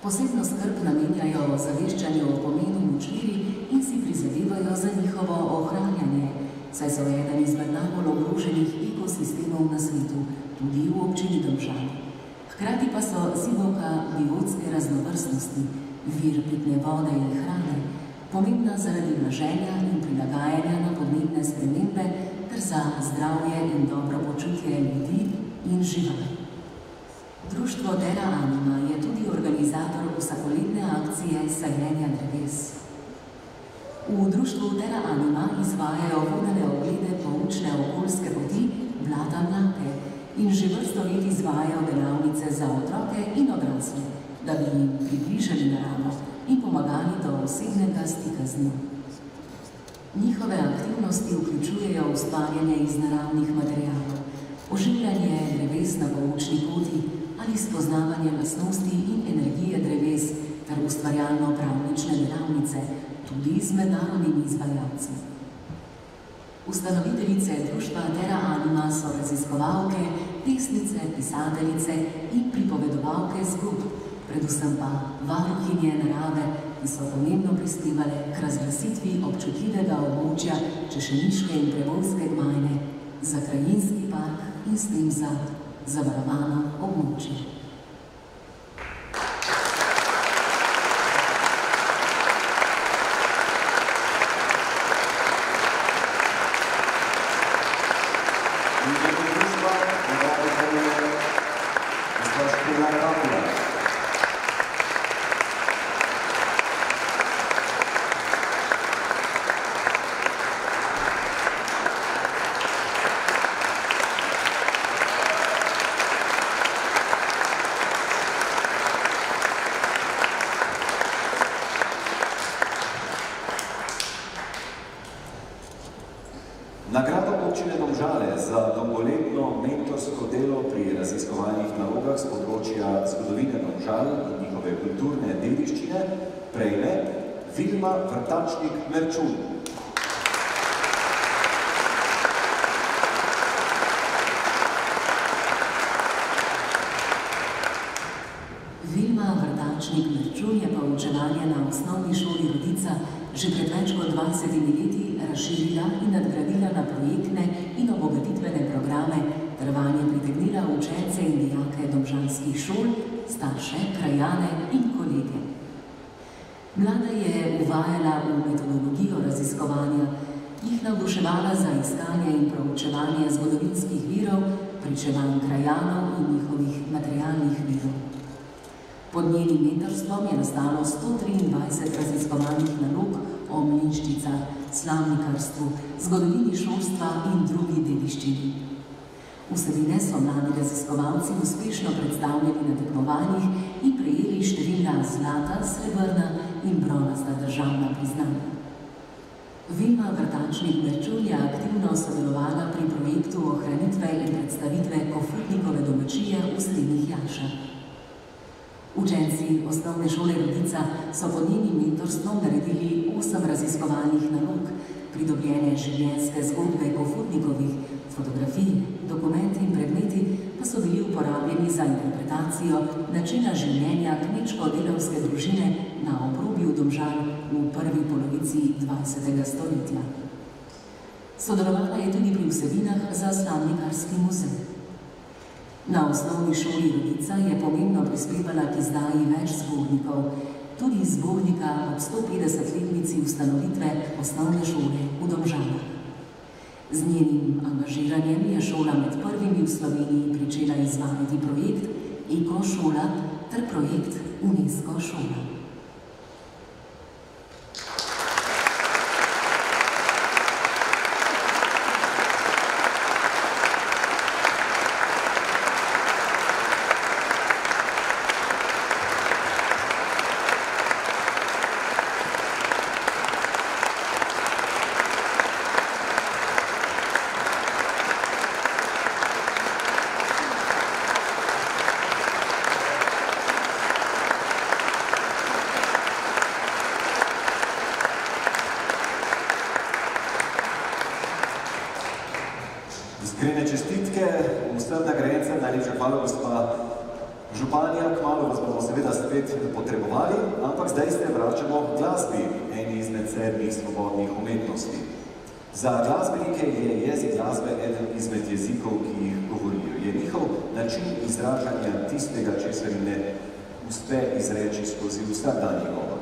Posebno skrb namenjajo ozaveščanju o pomenu močvirij in si prizadevajo za njihovo ohranjanje, saj so eden izmed najbolj ogroženih ekosistemov na svetu, tudi v občini Domžale. Hkrati pa so zibelka biotske raznovrstnosti, vir pitne vode in hrane, pomembna zaradi blaženja in prilagajanja na podnebne spremembe ter za zdravje in dobro počutje ljudi in živali. Društvo Terra Anima je tudi organizator vsakoletne akcije sajenja dreves. V društvu Terra Anima izvajajo vodene oglede poučne okoljske poti Blata Mlake in že vrsto let izvajajo delavnice za otroke in odrasle, da bi jim približali naravo in pomagali do osebnega stika z njo. Njihove aktivnosti vključujejo ustvarjanje iz naravnih materialov, oživljanje dreves na poučni poti ali spoznavanje lastnosti in energije dreves ter ustvarjalno-pravnične delavnice, tudi z mednarodnimi izvajalci. Ustanoviteljice društva Terra Anima so raziskovalke, pesnice, pisateljice in pripovedovalke zgodb, predvsem pa varuhinje narave, ki so pomembno prispevale k razglasitvi občutljivega območja Češeniške in Prevoljske gmajne za krajinski park in s tem za zavarovano območje. Nagrado občine Domžale za dolgoletno mentorsko delo pri raziskovalnih nalogah z področja zgodovine Domžal in njihove kulturne dediščine prejme Vilma Vrtačnik-Merčun. Vilma Vrtačnik-Merčun je poučevanje na osnovni šoli Rodica že pred več kot 20 leti razširila in nadgradila na projektne in obogatitvene programe ter vanje pritegnila učence in dijake domžalskih šol, starše, krajane in kolege. Mlada je uvajala v metodologijo raziskovanja, jih navduševala za iskanje in proučevanje zgodovinskih virov, pričevanj krajanov in njihovih materialnih virov. Pod njenim mentorstvom je nastalo 123 raziskovalnih nalog o mlinščicah, slavnikarstvu, zgodovini šolstva in drugi dediščini. Vsebine so mladi raziskovalci uspešno predstavljali na tekmovanjih in prejeli številna zlata, srebrna in bronasta državna priznanja. Vilma Vrtačnik-Merčun je aktivno sodelovala pri projektu ohranitve in predstavitve Kofutnikove domačije v Srednjih Janšah. Učenci osnovne šole Rodica so pod njenim mentorstvom naredili 8 raziskovalnih nalog, pridobljene življenjske zgodbe Kofutnikovih, fotografiji, dokumenti in predmeti pa so bili uporabljeni za interpretacijo načina življenja kmečko-delavske družine na obrobju Domžal v prvi polovici 20. stoletja. Sodelovala je tudi pri vsebinah za slavnikarski muzej. Na osnovni šoli Rodica je pomembno prispevala k izdaji več zbornikov, tudi zbornika ob 150-letnici ustanovitve osnovne šole v Domžalah. Z njenim angažiranjem je šola med prvimi v Sloveniji pričela izvajati projekt Eko-šola ter projekt UNESCO šola. Iskrene čestitke vsem nagrajencem, najlepša hvala gospa županja, kmalu vas bomo seveda spet potrebovali, ampak zdaj se vračamo k glasbi, eni izmed 7 svobodnih umetnosti. Za glasbenike je jezik glasbe eden izmed jezikov, ki jih govorijo. Je njihov način izražanja tistega, česar jim ne uspe izreči skozi vsakdanji govor.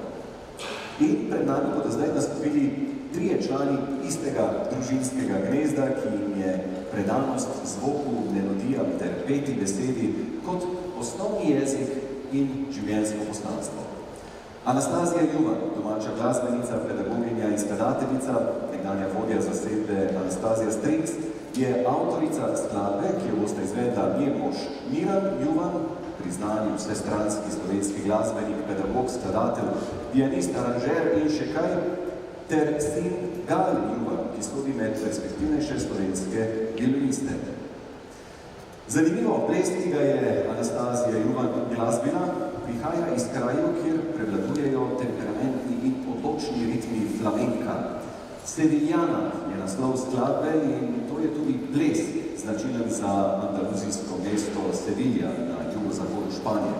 In pred nami bodo zdaj nastopili trije člani istega družinskega gnezda, ki jim je predanost zvoku, melodijam ter peti besedi kot osnovni jezik in življenjsko poslanstvo. Anastazija Juvan, domača glasbenica, pedagoginja in skladateljica, nekdanja vodja zasedbe Anastazija Strings, je avtorica skladbe, ki jo boste izvedla njen mož Miran Juvan, priznani vsestranski slovenski glasbenik, pedagog, skladatelj, pianist, aranžer in še kaj, ter sin Gal Juvan, ki sodi med perspektivnejše slovenske violiniste. Zanimivo, ples, ki ga je Anastazija Juvan glasbila, prihaja iz krajev, kjer prevladujejo temperamentni in odločni ritmi flamenka. Sevillana je naslov skladbe in to je tudi ples, značilen za andaluzijsko mesto Sevilla na jugozahodu Španije.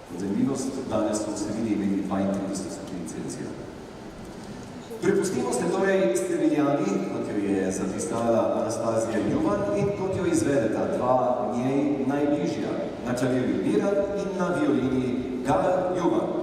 Kot zanimivost, danes so v Sevilji imeli 32 stopinj Celzija. Prepustimo se torej Sevillani, kot jo je zapisala Anastazija Juvan in kot jo izvedeta dva njej najbližja, na klavirju Miran in na violini Gal Juvan.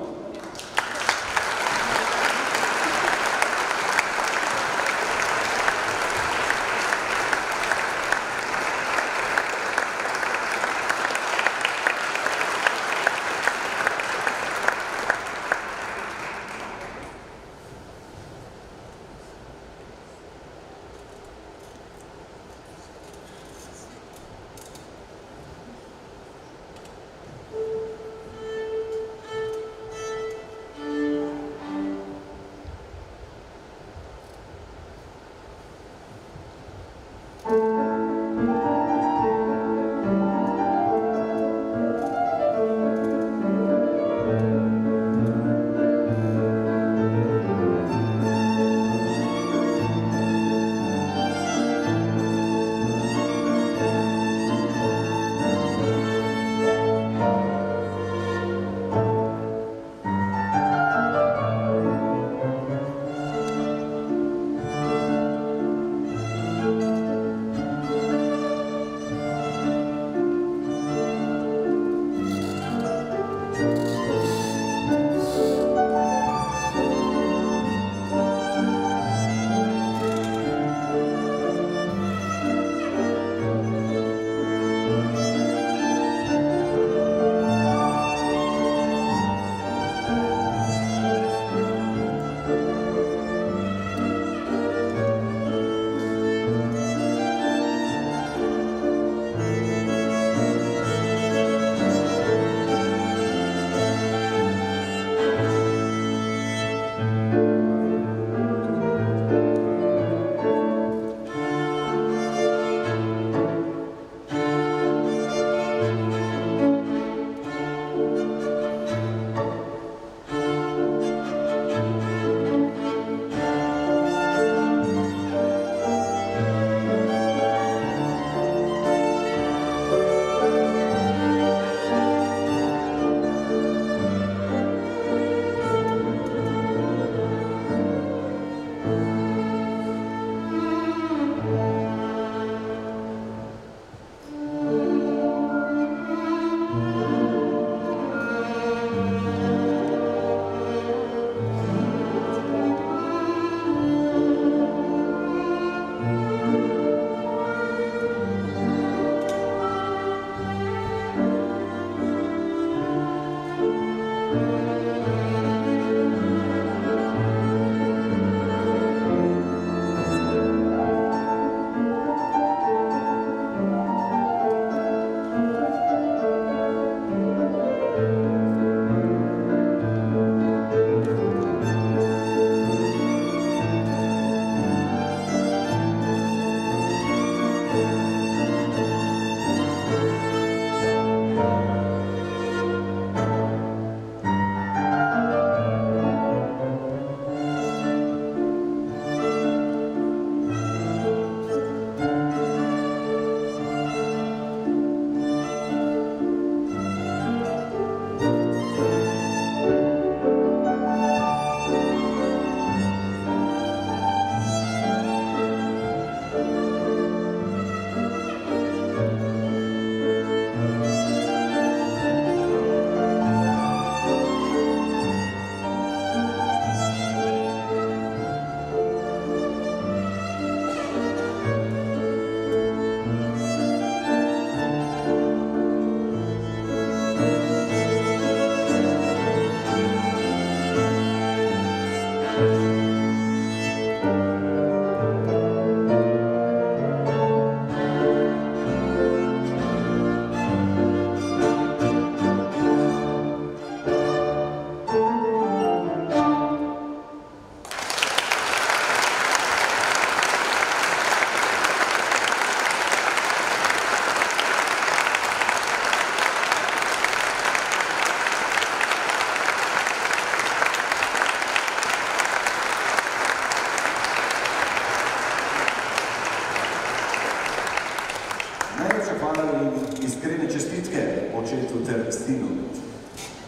očetu ter sinu.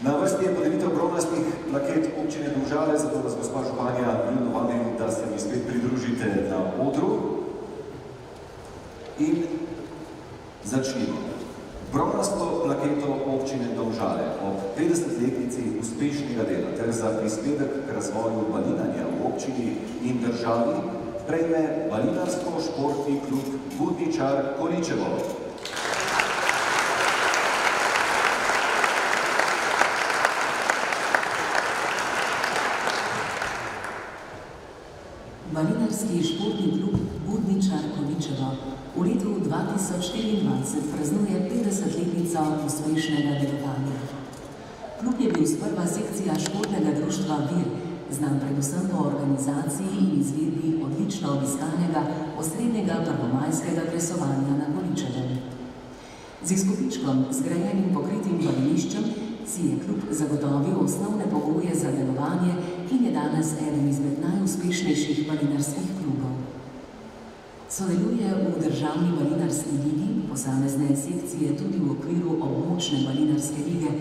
Na vrsti je podelitev bronastih plaket občine Domžale, zato vas gospa županja vljudno vabim, da se mi spet pridružite na odru. In začnimo. Bronasto plaketo občine Domžale ob 50-letnici uspešnega dela ter za prispevek k razvoju balinanja v občini in državi prejme Balinarsko-športni klub Budničar Količevo. Balinarski športni klub Budničar Količevo v letu 2024 praznuje 50-letnico uspešnega delovanja. Klub je bil sprva sekcija športnega društva Vir, znan predvsem po organizaciji in izvedbi odlično obiskanega osrednjega prvomajskega plesovanja na Količevem. Z izkupičkom, zgrajenim pokritim baliniščem, si je klub zagotovil osnovne pogoje za delovanje in je danes eden izmed najuspešnejših balinarskih klubov. Sodeluje v državni balinarski ligi, posamezne sekcije tudi v okviru območne balinarske lige,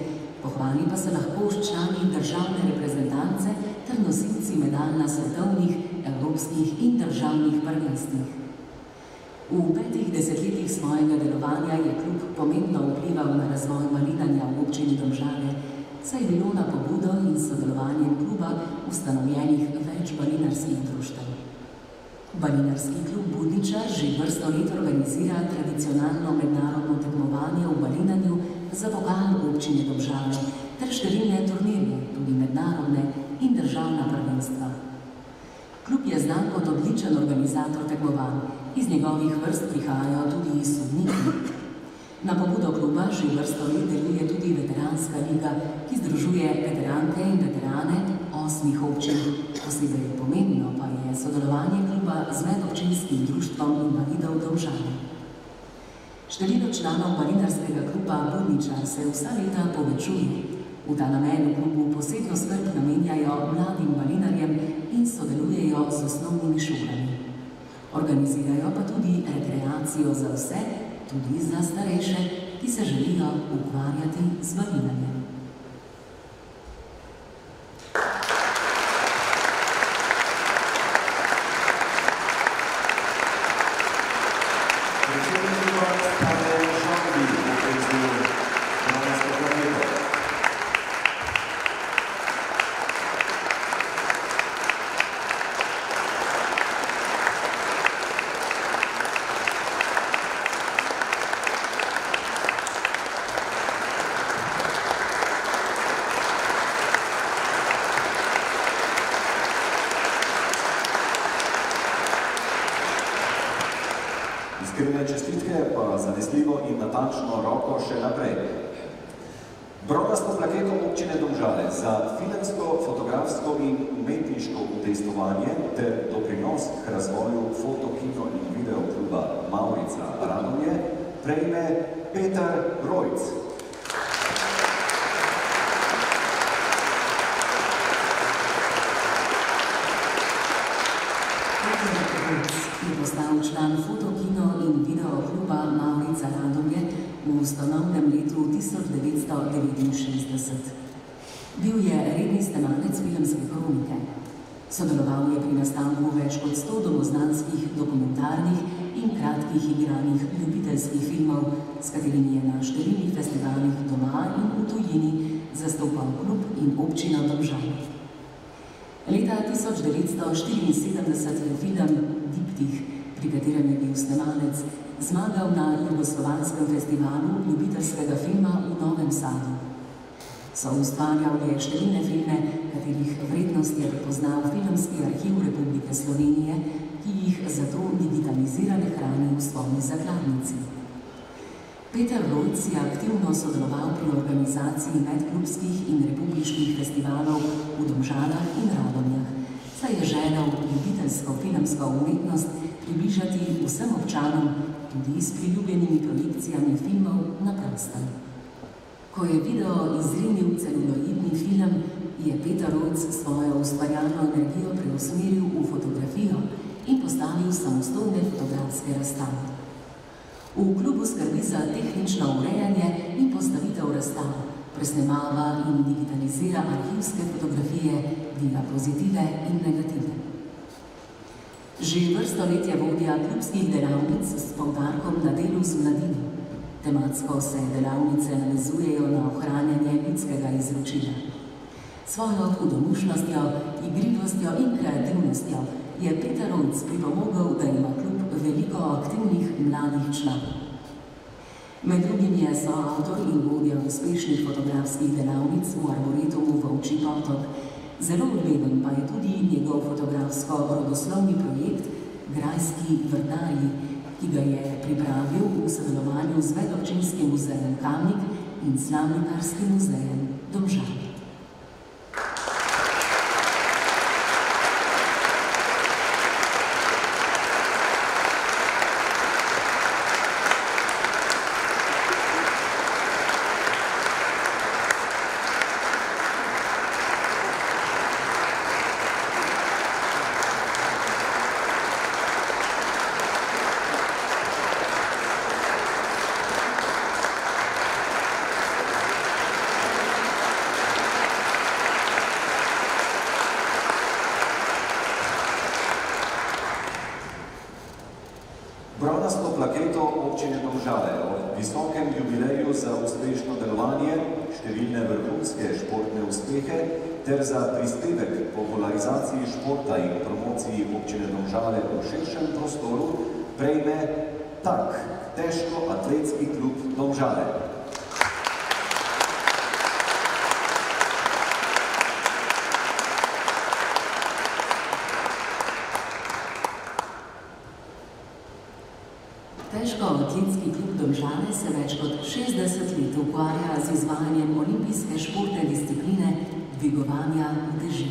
pohvali pa se lahko člani državne reprezentance ter nosilci medalj na svetovnih, evropskih in državnih prvenstvih. V 5 desetletjih svojega delovanja je klub pomembno vplival na razvoj balinanja v občini Domžale, saj je bilo na pobudo in sodelovanjem kluba ustanovljenih več balinarskih društev. Balinarski klub Budničar že vrsto let organizira tradicionalno mednarodno tekmovanje v balinanju za pokal občine Domžale ter številne turnirje, tudi mednarodne in državna prvenstva. Klub je znan kot odličen organizator tekmovanj, iz njegovih vrst prihajajo tudi sodniki. Na pobudo kluba že vrsto let deluje tudi veteranska liga, ki združuje veteranke in veterane 8 občin. Posebej pomembno pa je sodelovanje kluba z medobčinskim društvom invalidov Domžale. Število članov balinarskega kluba Budničar se vsa leta povečuje. V ta namen v klubu posebno skrb namenjajo mladim balinarjem in sodelujejo z osnovnimi šolami. Organizirajo pa tudi rekreacijo za vse, tudi za starejše, ki se želijo ukvarjati z balinanjem. Iskrene čestitke pa zanesljivo in natančno roko še naprej. Bronasto plaketo občine Domžale za filmsko, fotografsko in umetniško udejstvovanje ter doprinos k razvoju foto, kino in video kluba Maurica Radomlje prejme Peter Rojc. Je postal član foto, kino in video kluba Maurica Radomlje v ustanovnem letu 1969. Bil je redni snemalec filmske kronike. Sodeloval je pri nastanku več kot 100 domoznanskih, dokumentarnih in kratkih igranih ljubiteljskih filmov, s katerimi je na številnih festivalih doma in v tujini zastopal klub in občino Domžale. Leta 1974 je film Diptih, pri katerem je bil snemalec, zmagal na jugoslovanskem festivalu ljubiteljskega filma v Novem Sadu. Soustvarjal je številne filme, katerih vrednost je prepoznal Filmski arhiv Republike Slovenije, ki jih zato digitalizirane hrani v svoji zakladnici. Peter Rojc je aktivno sodeloval pri organizaciji medklubskih in republiških festivalov v Domžalah in Radomljah, saj je želel ljubiteljsko filmsko umetnost približati vsem občanom, tudi s priljubljenimi projekcijami filmov na prostem. Ko je video izrinil celuloidni film, je Peter Rojc svojo ustvarjalno energijo preusmeril v fotografijo in postavil samostojne fotografske razstave. V V klubu skrbi za tehnično urejanje in postavitev razstav, presnemava in digitalizira arhivske fotografije, diapozitive in negative. Že vrsto let je vodja klubskih delavnic s poudarkom na delu z mladino. Tematsko se delavnice navezujejo na ohranjanje ljudskega izročila. Svojo hudomušnostjo, igrivostjo in kreativnostjo je Peter Rojc pripomogel, da ima klub veliko aktivnih mladih članov. Med drugim je soavtor in vodja uspešnih fotografskih delavnic v Arboretumu Volčji potok. Zelo ugledan pa je tudi njegov fotografsko-rodoslovni projekt Grajski vrtnarji, ki ga je pripravil v sodelovanju z Medobčinskim muzejem Kamnik in Slavnikarskim muzejem Domžale. Bronasto plaketo občine Domžale o visokem jubileju za uspešno delovanje, številne vrhunske športne uspehe ter za prispevek k popularizaciji športa in promociji občine Domžale v širšem prostoru prejme tak težko-atletski klub Domžale. Težko-atletski klub Domžale se več kot 60 let ukvarja z izvajanjem olimpijske športne discipline dvigovanja uteži.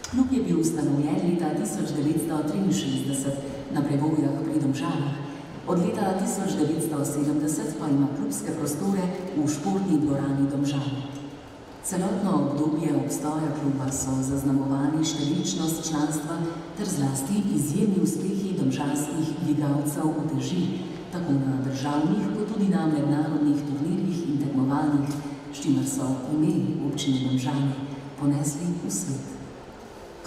Klub je bil ustanovljen leta 1963 na Prevoljah pri Domžalah. Od leta 1970 pa ima klubske prostore v športni dvorani Domžale. Celotno obdobje obstoja kluba so zaznamovani številčnost članstva ter zlasti izjemni uspehi domžalskih dvigalcev uteži, tako na državnih kot tudi na mednarodnih turnirjih in tekmovanjih, s čimer so ime občine Domžale ponesli v svet.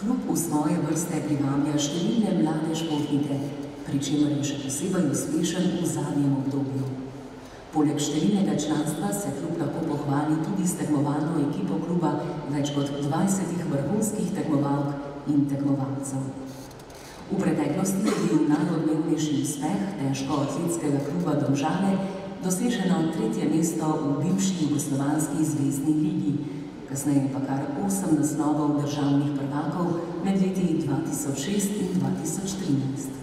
Klub v svoje vrste privablja številne mlade športnike, pri čemer je še posebej uspešen v zadnjem obdobju. Poleg številnega članstva se klub lahko pohvali tudi s tekmovalno ekipo kluba več kot 20 vrhunskih tekmovalk in tekmovalcev. V preteklosti je bil najodmevnejši uspeh težko-atletskega kluba Domžale doseženo 3. mesto v bivši jugoslovanski zvezni ligi, kasneje pa kar 8 naslovov državnih prvakov med leti 2006 in 2013.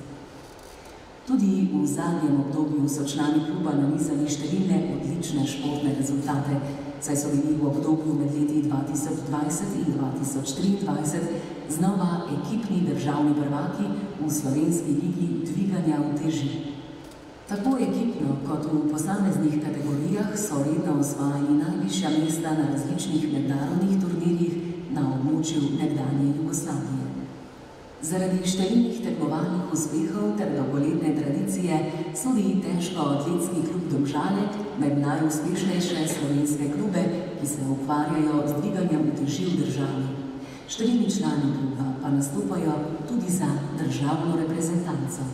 Tudi v zadnjem obdobju so člani kluba nanizali številne odlične športne rezultate, saj so bili v obdobju med leti 2020 in 2023 znova ekipni državni prvaki v slovenski ligi dviganja uteži. Tako ekipno kot v posameznih kategorijah so redno osvajali najvišja mesta na različnih mednarodnih turnirjih na območju nekdanje Jugoslavije. Zaradi številnih tekmovalnih uspehov ter dolgoletne tradicije sodi težko-atletski klub Domžale med najuspešnejše slovenske klube, ki se ukvarjajo z dviganjem uteži v državi. Številni člani kluba pa nastopajo tudi za državno reprezentanco.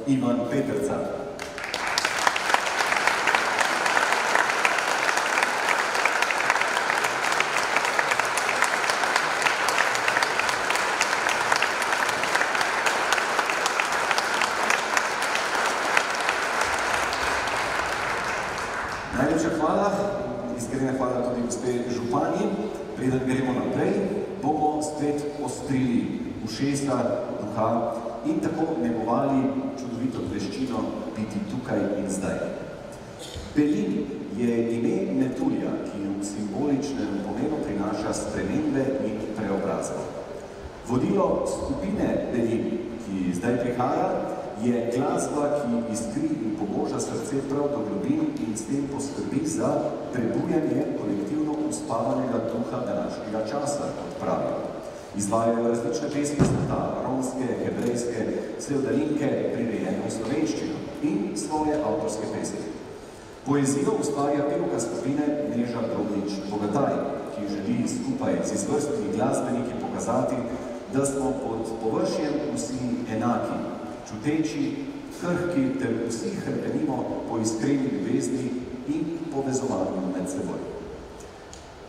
Ivan Peterca. Najlepša hvala, iskrena hvala tudi gospe župani. Preden gremo naprej, bomo spet ostrili ušesa duha in tako negovali čudovito veščino biti tukaj in zdaj. Belin je ime metulja, ki v simboličnem pomenu prinaša spremembe in preobrazbo. Vodilo skupine Belini, ki zdaj prihaja, je glasba, ki iskri in poboža srce prav do globin in s tem poskrbi za prebujanje kolektivno uspavanega duha današnjega časa, kot pravijo. Izvajajo različne pesmi sveta, romske, hebrejske, sevdalinke, prirejene v slovenščino in svoje avtorske pesmi. Poezijo ustvarja pevka skupine Neža Drobnič-Bogataj, ki želi skupaj z izvrstnimi glasbeniki pokazati, da smo pod površjem vsi enaki, čuteči, krhki ter vsi hrepenimo po iskreni ljubezni in povezovanju med seboj.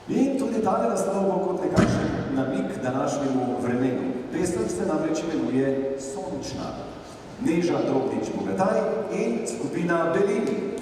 In tudi tale naslov bo kot nekakšen namik današnjemu vremenu. Pesem se namreč imenuje Sončna. Neža Drobnič-Bogataj in skupina Belini.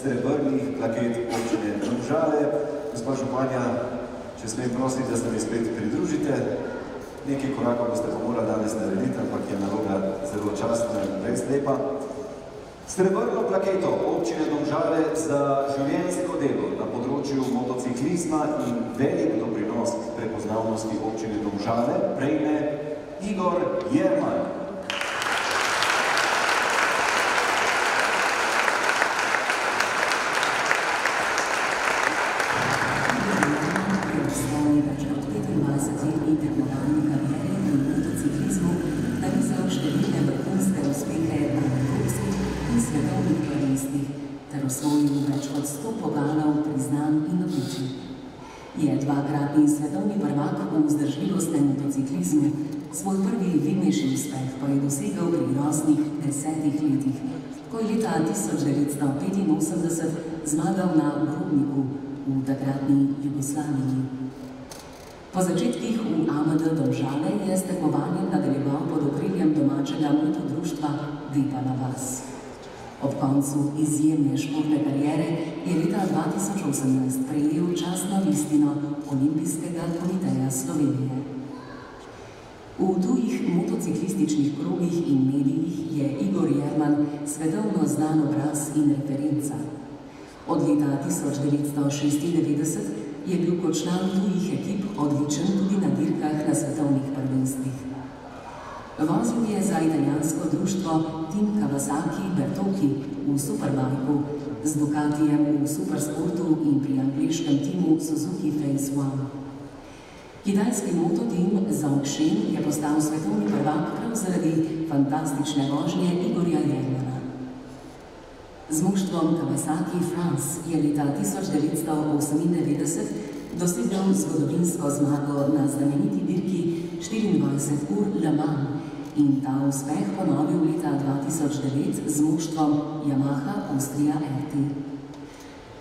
srebrnih plaket občine Domžale. Gospa županja, če smem prositi, da se mi spet pridružite. Nekaj korakov boste pa morali danes narediti, ampak je naloga zelo častna in res lepa. Srebrno plaketo občine Domžale za življenjsko delo na področju motociklizma in velik doprinos k prepoznavnosti občine Domžale prejme Igor Jerman. Je dvakratni svetovni prvak v vzdržljivostnem motociklizmu, svoj prvi vidnejši uspeh pa je dosegel pri rosnih 10 letih, ko je leta 1985 zmagal na Grobniku v takratni Jugoslaviji. Po začetkih v AMD Domžale je s tekmovanjem nadaljeval pod okriljem domačega motodruštva Dipala vas. Ob koncu izjemne športne kariere je leta 2018 prejel častno listino Olimpijskega komiteja Slovenije. V tujih motociklističnih krogih in medijih je Igor Jerman svetovno znan obraz in referenca. Od leta 1996 je bil kot član tujih ekip odličen tudi na dirkah na svetovnih prvenstvih. Vozil je za italijansko društvo Team Kawasaki Bertocchi v Superbajku, z Ducatijem v Supersportu in pri angliškem timu Suzuki Phase One. Kitajski mototim Zhongsheng je postal svetovni prvak prav zaradi fantastične vožnje Igorja Jermana. Z moštvom Kawasaki France je leta 1998 dosegel zgodovinsko zmago na znameniti dirki 24 ur Le Mans in ta uspeh ponovil leta 2009 z moštvom Yamaha Austria RT.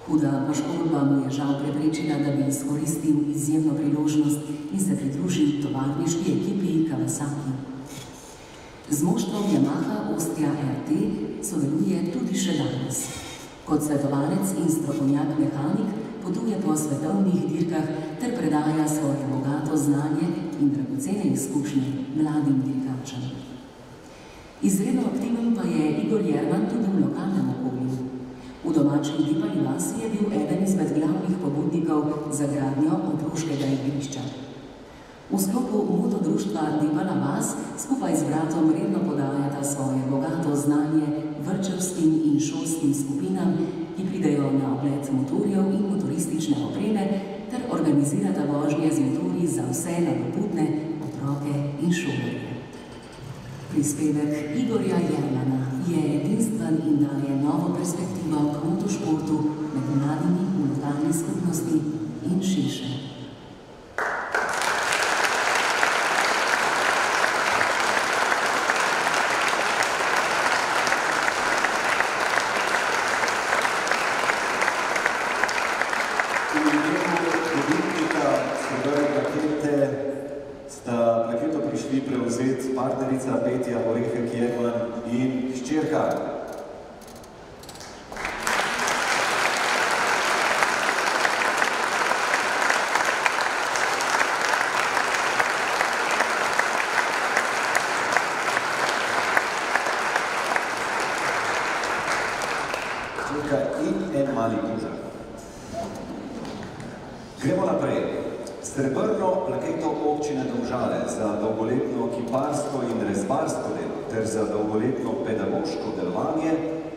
Huda poškodba mu je žal preprečila, da bi izkoristil izjemno priložnost in se pridružil tovarniški ekipi Kawasaki. Z moštvom Yamaha Austria RT sodeluje tudi še danes. Kot svetovalec in strokovnjak mehanik potuje po svetovnih dirkah ter predaja svoje bogato znanje in dragocene izkušnje mladim dirkačem. Izredno aktiven pa je Igor Jerman tudi v lokalnem okolju. V domači Dipali vasi je bil eden izmed glavnih pobudnikov za gradnjo otroškega igrišča. V sklopu motodruštva Dipala vas skupaj z bratom redno podajata svoje bogato znanje vrtčevskim in šolskim skupinam, ki pridejo na ogled motorjev in motoristične opreme ter organizirata vožnje z motorji za vse nadobudne otroke in šolarje. Prispevek Igorja Jermana je edinstven in daje novo perspektivo k motošportu med mladimi v lokalni skupnosti in širše. Prevzeti partnerica Petja Orehek Jerman in hčerka. Hčerka in en mali kužar. Gremo naprej. Srebrno plaketo občine Domžale za dolgoletno kiparsko in rezbarsko delo ter za dolgoletno pedagoško delovanje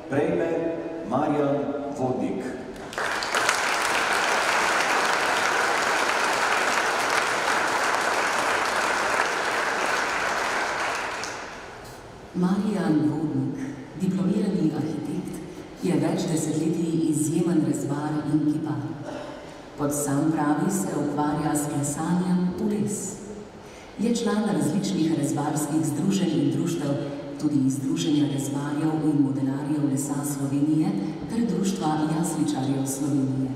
prejme Marjan Vodnik. Marjan Vodnik, diplomirani arhitekt, je več desetletij izjemen rezbar in kipar. Kot sam pravi, se ukvarja s klesanjem v les. Je član različnih rezbarskih združenj in društev, tudi Združenja rezbarjev in modelarjev lesa Slovenije ter Društva jasličarjev Slovenije.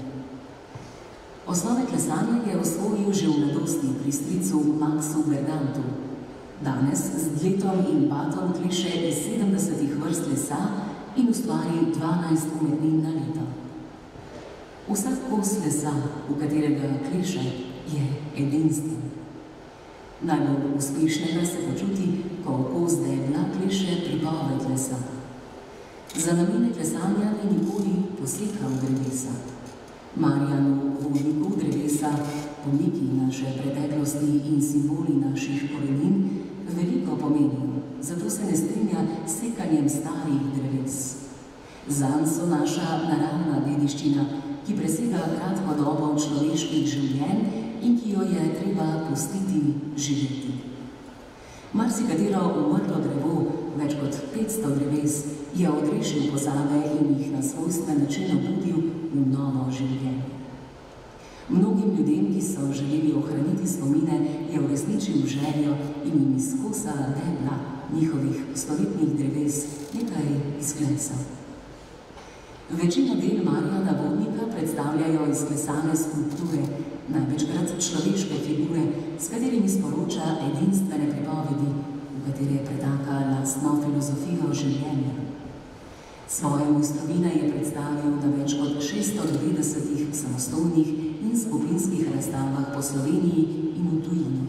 Osnove klesanja je osvojil že v mladosti pri stricu Maxu Bergantu. Danes z dletom in batom kleše iz 70 vrst lesa in ustvari 12 umetnin na leto. Vsak kos lesa, v katerega kleše, je edinstven. Najbolj uspešnega se počuti, ko v kos debla kleše pripoved lesa. Za namene klesanja ni nikoli posekal drevesa. Marjanu Vodniku drevesa, pomniki naše preteklosti in simboli naših korenin, veliko pomenijo, zato se ne strinja s sekanjem starih dreves. Zanj so naša naravna dediščina, ki presega kratko dobo človeških življenj in ki jo je treba pustiti živeti. Marsikatero umrlo drevo, več kot 500 dreves, je odrešil pozabe in jih na svojstven način obudil v novo življenje. Mnogim ljudem, ki so želeli ohraniti spomine, je uresničil željo in jim iz kosa debla njihovih stoletnih dreves nekaj izklesal. Večino del Marjana Vodnika predstavljajo izklesane skulpture, največkrat človeške figure, s katerimi sporoča edinstvene pripovedi, v katere pretaka lastno filozofijo življenja. Svoje mojstrovine je predstavil na več kot 690 samostojnih in skupinskih razstavah po Sloveniji in v tujini.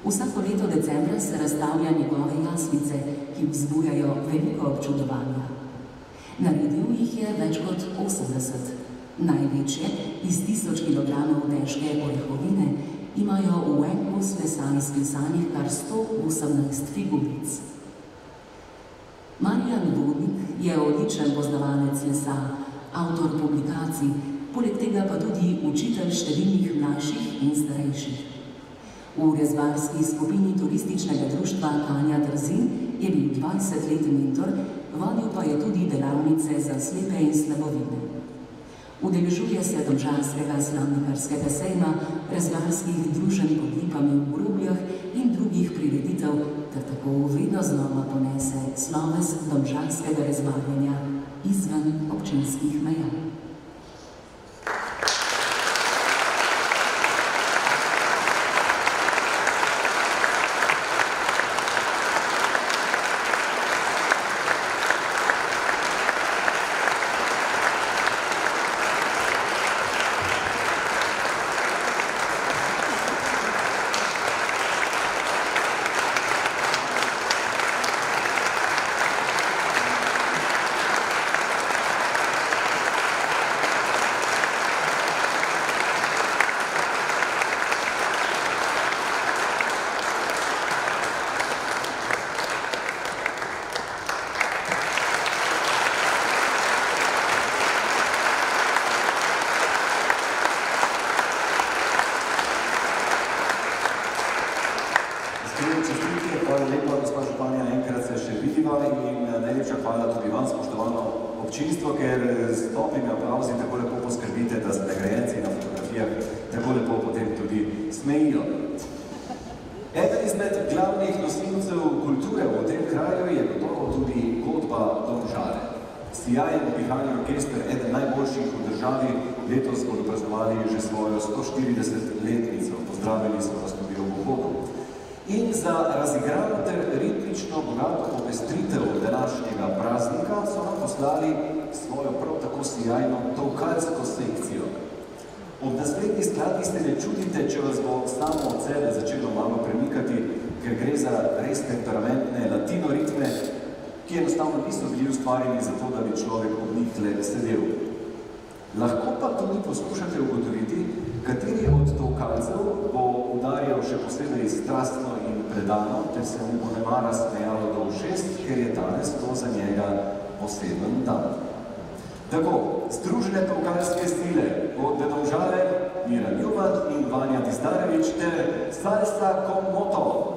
Vsako leto decembra se razstavlja njegove jaslice, ki vzbujajo veliko občudovanja. Naredil jih je več kot 80. Največje, iz 1000 kilogramov težke orehovine, imajo v en kos lesa izklesanih kar 118 figuric. Marjan Vodnik je odličen poznavalec lesa, avtor publikacij, poleg tega pa tudi učitelj številnih mlajših in starejših. V rezbarski skupini turističnega društva Tanja Trzin je bil 20 let mentor, vodil pa je tudi delavnice za slepe in slabovide. Udeležuje se domžalskega slamnikarskega sejma, rezbarskih druženj pod lipami v Grobljah in drugih prireditev, ter tako vedno znova ponese sloves domžalskega rezbarjenja izven občinskih meja. Občinstvo, ker s toplimi aplavzi tako lepo poskrbite, da se nagrajenci na fotografijah tako lepo potem tudi smejijo. Eden izmed glavnih nosilcev kulture v tem kraju je gotovo tudi godba Domžale. Sijajen pihalni orkester, eden najboljših v državi, letos bodo praznovali že svojo 140-letnico. Pozdravili so vas tudi v uvodu. In za razigrano ter ritmično bogato popestritev današnjega praznika so nam poslali svojo prav tako sijajno tolkalsko sekcijo. Ob naslednji skladbi se ne čudite, če vas bo samo od sebe začelo malo premikati, ker gre za res temperamentne latino ritme, ki enostavno niso bili ustvarjeni za to, da bi človek ob njih le sedel. Lahko pa tudi poskušate ugotoviti, kateri od tolkalcev bo udarjal še posebej strastno in predano, ter se mu bo nemara smejalo do ušes, ker je danes to za njega poseben dan. Tako, združene tolkalske stile od Domžale, Miran Juvan in Vanja Dizdarevič ter Salsa con Moto.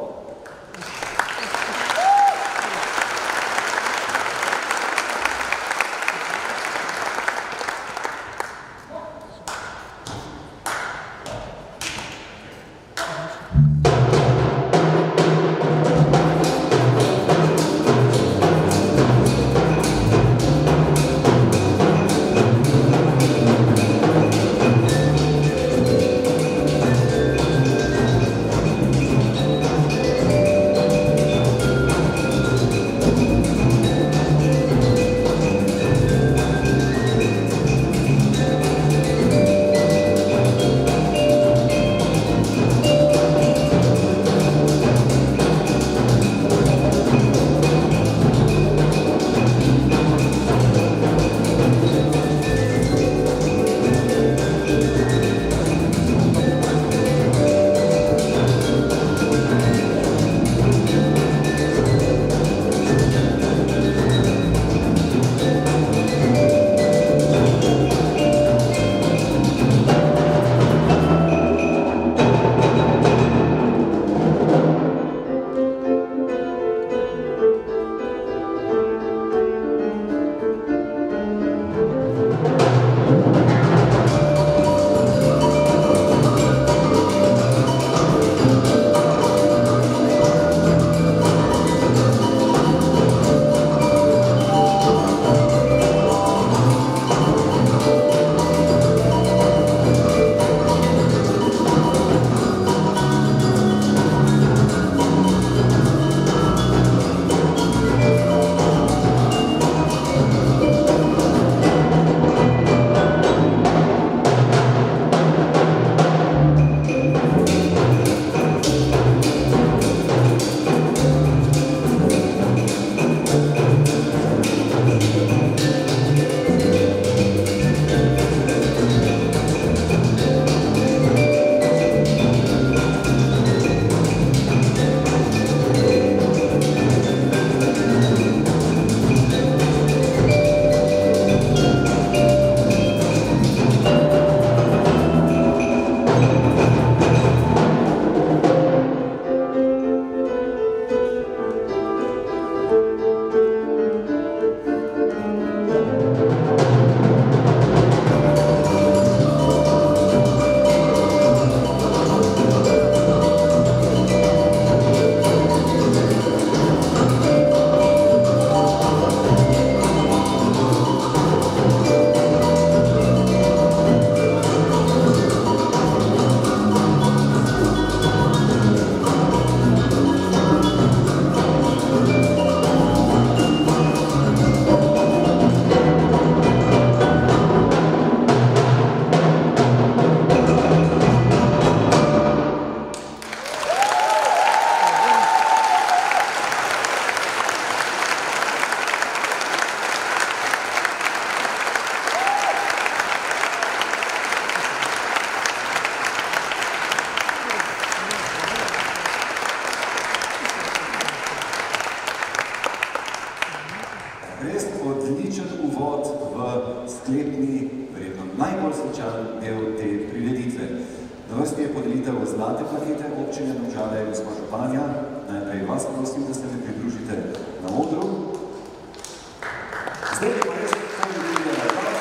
vrsti je podelitev zlate plakete občine Domžale, gospa županja. Najprej vas prosim, da se mi pridružite na odru. Zdaj pa res podelitev nagrad.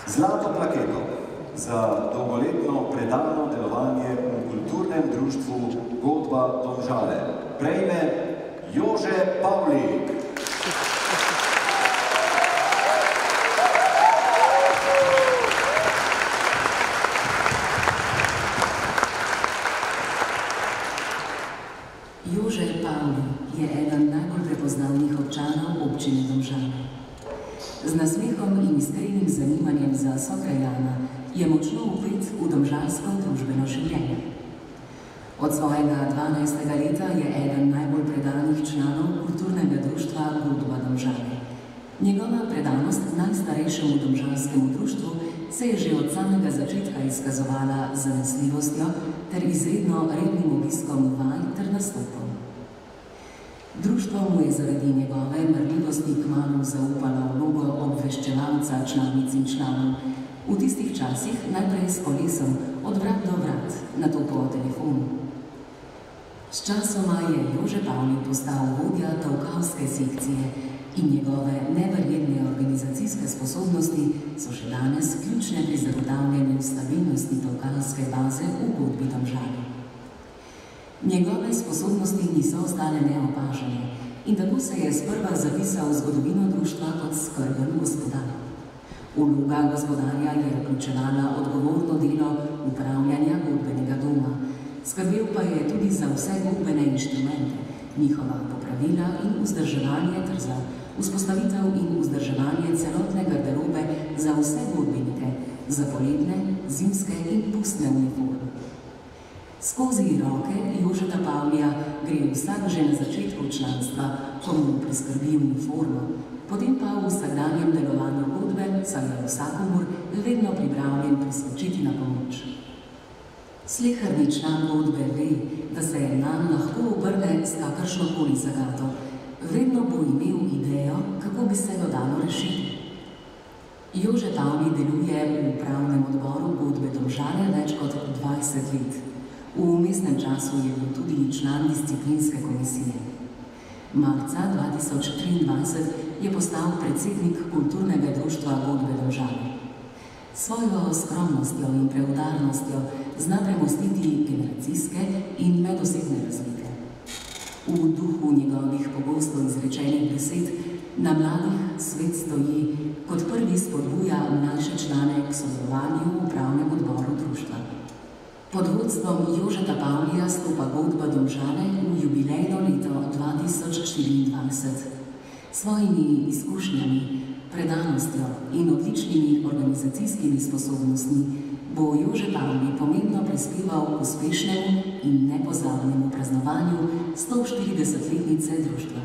Zlato plaketo za dolgoletno predano delovanje v kulturnem društvu Godba Domžale prejme Jože Pavli. Jože Pavli je eden najbolj prepoznavnih občanov občine Domžale. Z nasmehom in iskrenim zanimanjem za sokrajana je močno vpet v domžalsko družbeno življenje. Od svojega 12. leta je eden najbolj predanih članov kulturnega društva Godba Domžale. Njegova predanost najstarejšemu domžalskemu društvu se je že od samega začetka izkazovala z zanesljivostjo ter izredno rednim obiskom vaj ter nastopov. Društvo mu je zaradi njegove marljivosti kmalu zaupalo vlogo obveščevalca članic in članov, v tistih časih najprej s kolesom od vrat do vrat, nato po telefonu. Sčasoma je Jože Pavli postal vodja tolkavske sekcije in njegove neverjetne organizacijske sposobnosti so še danes ključne pri zagotavljanju stabilnosti tolkavske baze v Godbi Domžale. Njegove sposobnosti niso ostale neopažene in tako se je sprva zapisal v zgodovino društva kot skrben gospodar. Vloga gospodarja je vključevala odgovorno delo upravljanja godbenega doma, skrbel pa je tudi za vse godbene inštrumente, njihova popravila in vzdrževanje ter za vzpostavitev in vzdrževanje celotne garderobe za vse godbenike, za poletne, zimske in pustne uniforme. Skozi roke Jožeta Pavlija gre vsak že na začetku članstva, ko mu priskrbi uniformo, potem pa v vsakdanjem delovanju godbe, saj je vsakomur vedno pripravljen priskočiti na pomoč. Sleherni član godbe ve, da se nanj lahko obrne s kakršnokoli zagato. Vedno bo imel idejo, kako bi se jo dalo rešiti. Jože Pavli deluje v upravnem odboru Godbe Domžale več kot 20 let. V vmesnem času je bil tudi član disciplinske komisije. Marca 2023 je postal predsednik kulturnega društva Godbe Domžale. Svojo skromnostjo in preudarnostjo zna premostiti generacijske in medosebne razlike. V duhu njegovih pogosto izrečenih besed na mladih svet stoji, kot prvi spodbuja mlajše člane k sodelovanju v upravnem odboru društva. Pod vodstvom Jožeta Pavlija stopa Godba Domžale v jubilejno leto 2024. Svojimi izkušnjami, predanostjo in odličnimi organizacijskimi sposobnostmi bo Jože Pavli pomembno prispeval k uspešnemu in nepozabnemu praznovanju 140-letnice društva.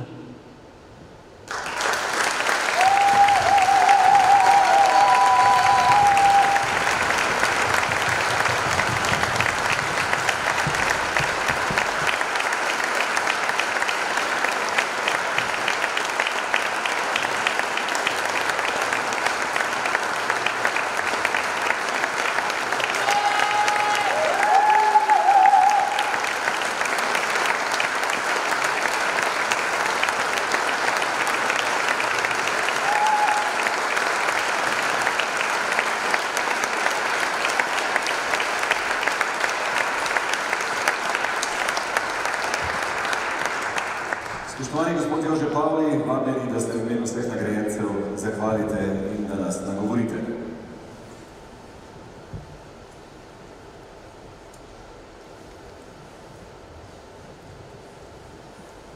Spoštovani gospod Jože Pavli, vabljeni, da ste v imenu vseh nagrajencev zahvalite in da nas nagovorite.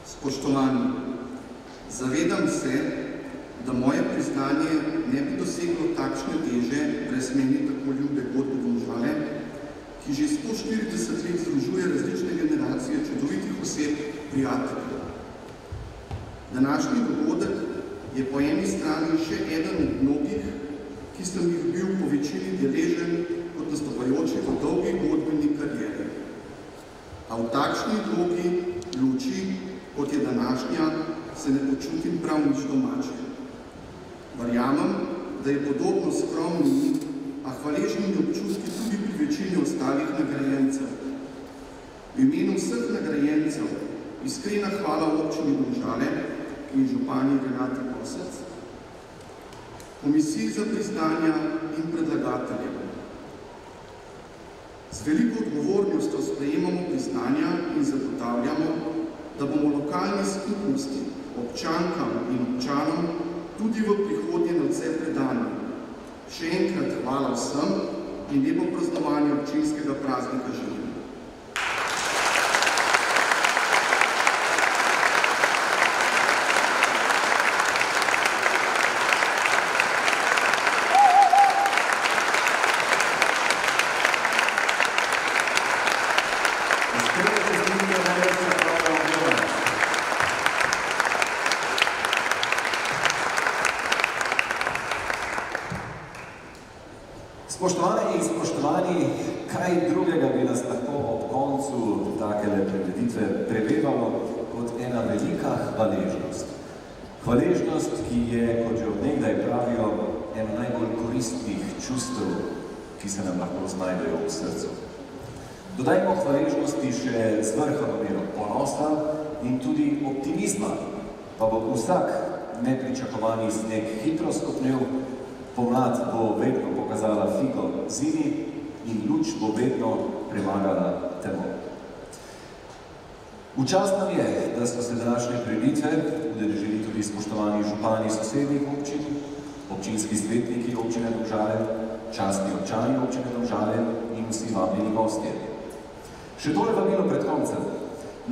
Spoštovani, zavedam se, da moje priznanje ne bi doseglo takšne teže brez meni tako ljube Godbe Domžale, ki že 140 let združuje različne generacije čudovitih oseb, prijateljev. Današnji dogodek je po eni strani še eden od mnogih, ki sem jih bil po večini deležen kot nastopajoči v dolgi godbeni karieri. A v takšni vlogi luči, kot je današnja, se ne počutim prav nič domače. Verjamem, da je podobno skromnimi, a hvaležnimi občutki tudi pri večini ostalih nagrajencev. V imenu vseh nagrajencev iskrena hvala občini Domžale in županji Renati Kosec, komisiji za priznanja in predlagateljem. Z veliko odgovornostjo sprejemamo priznanja in zagotavljamo, da bomo lokalni skupnosti, občankam in občanom tudi v prihodnje nadvse predani. Še enkrat hvala vsem in lepo praznovanje občinskega praznika želim. Spoštovane in spoštovani, kaj drugega bi nas lahko ob koncu takele prireditve prevevalo kot ena velika hvaležnost. Hvaležnost, ki je, kot že od nekdaj pravijo, eno najbolj koristnih čustev, ki se nam lahko znajdejo v srcu. Dodajmo hvaležnosti še z vrhano mero ponosa in tudi optimizma, pa bo vsak nepričakovani sneg hitro skopnel, pomlad bo vedno pokazala figo zimi in luč bo vedno premagala temo. V čast nam je, da so se današnje prireditve udeležili tudi spoštovani župani sosednjih občin, občinski svetniki občine Domžale, častni občani občine Domžale in vsi vabljeni gostje. Še tole vabilo pred koncem.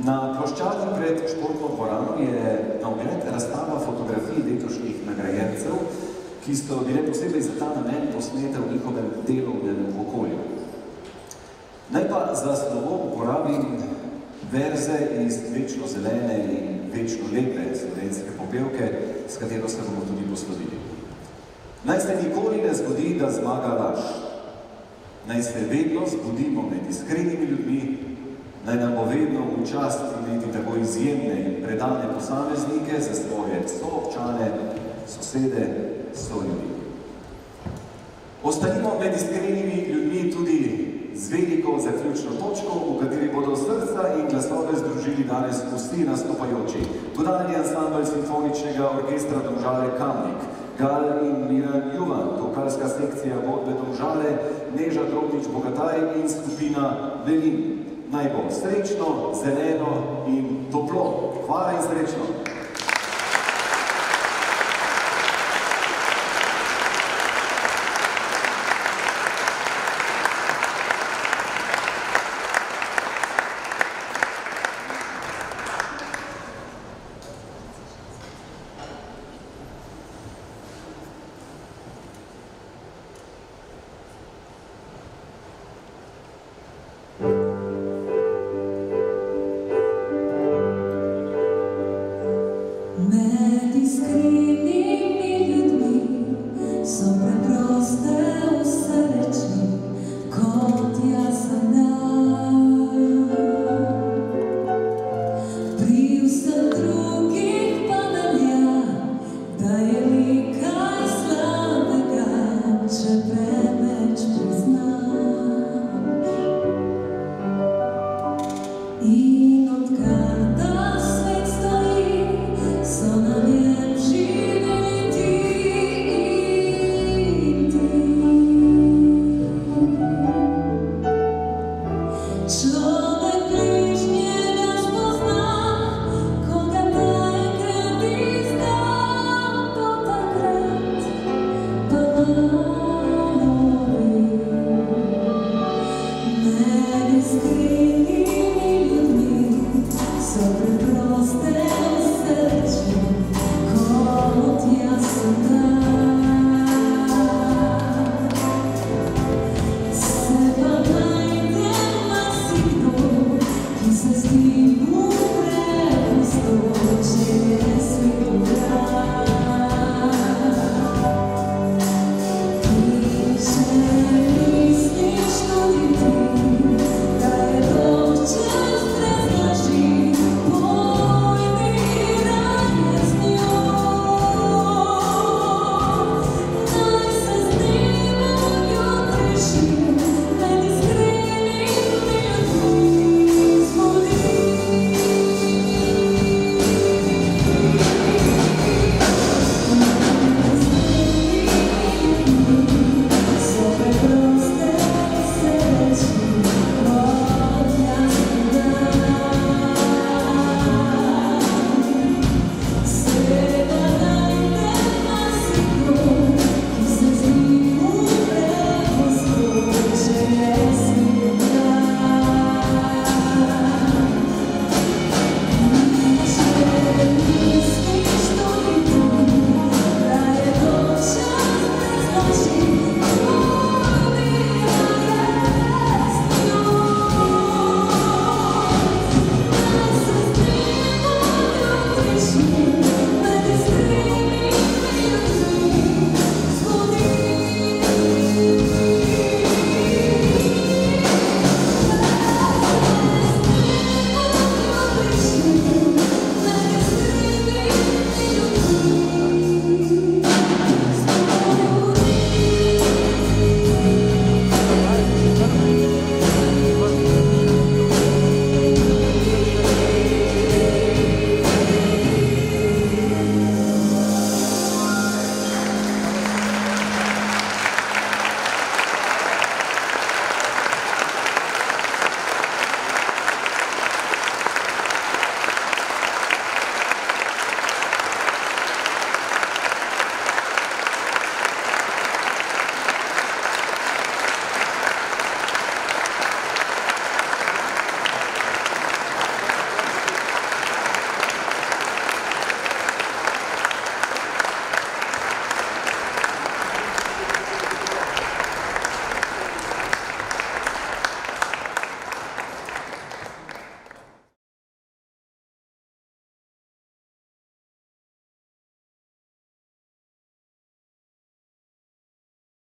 Na ploščadi pred športno dvorano je na ogled razstava fotografij letošnjih nagrajencev, ki so bile posebej za ta namen posnete v njihovem delovnem okolju. Naj pa za slovo uporabim verze iz večno zelene in večno lepe slovenske popevke, s katero se bomo tudi poslovili. Naj se nikoli ne zgodi, da zmaga laž. Naj se vedno zbudimo med iskrenimi ljudmi, naj nam bo vedno v čast imeti tako izjemne in predane posameznike za svoje soobčane, sosede, soljudi. Ostanimo med iskrenimi ljudmi tudi z veliko zaključno točko, v kateri bodo srca in glasove združili danes vsi nastopajoči. Godalni ansambel Simfoničnega orkestra Domžale Kamnik, Gal in Miran Juvan, vokalska sekcija Godbe Domžale, Neža Drobnič Bogataj in skupina Velin. Naj bo srečno, zeleno in toplo. Hvala in srečno!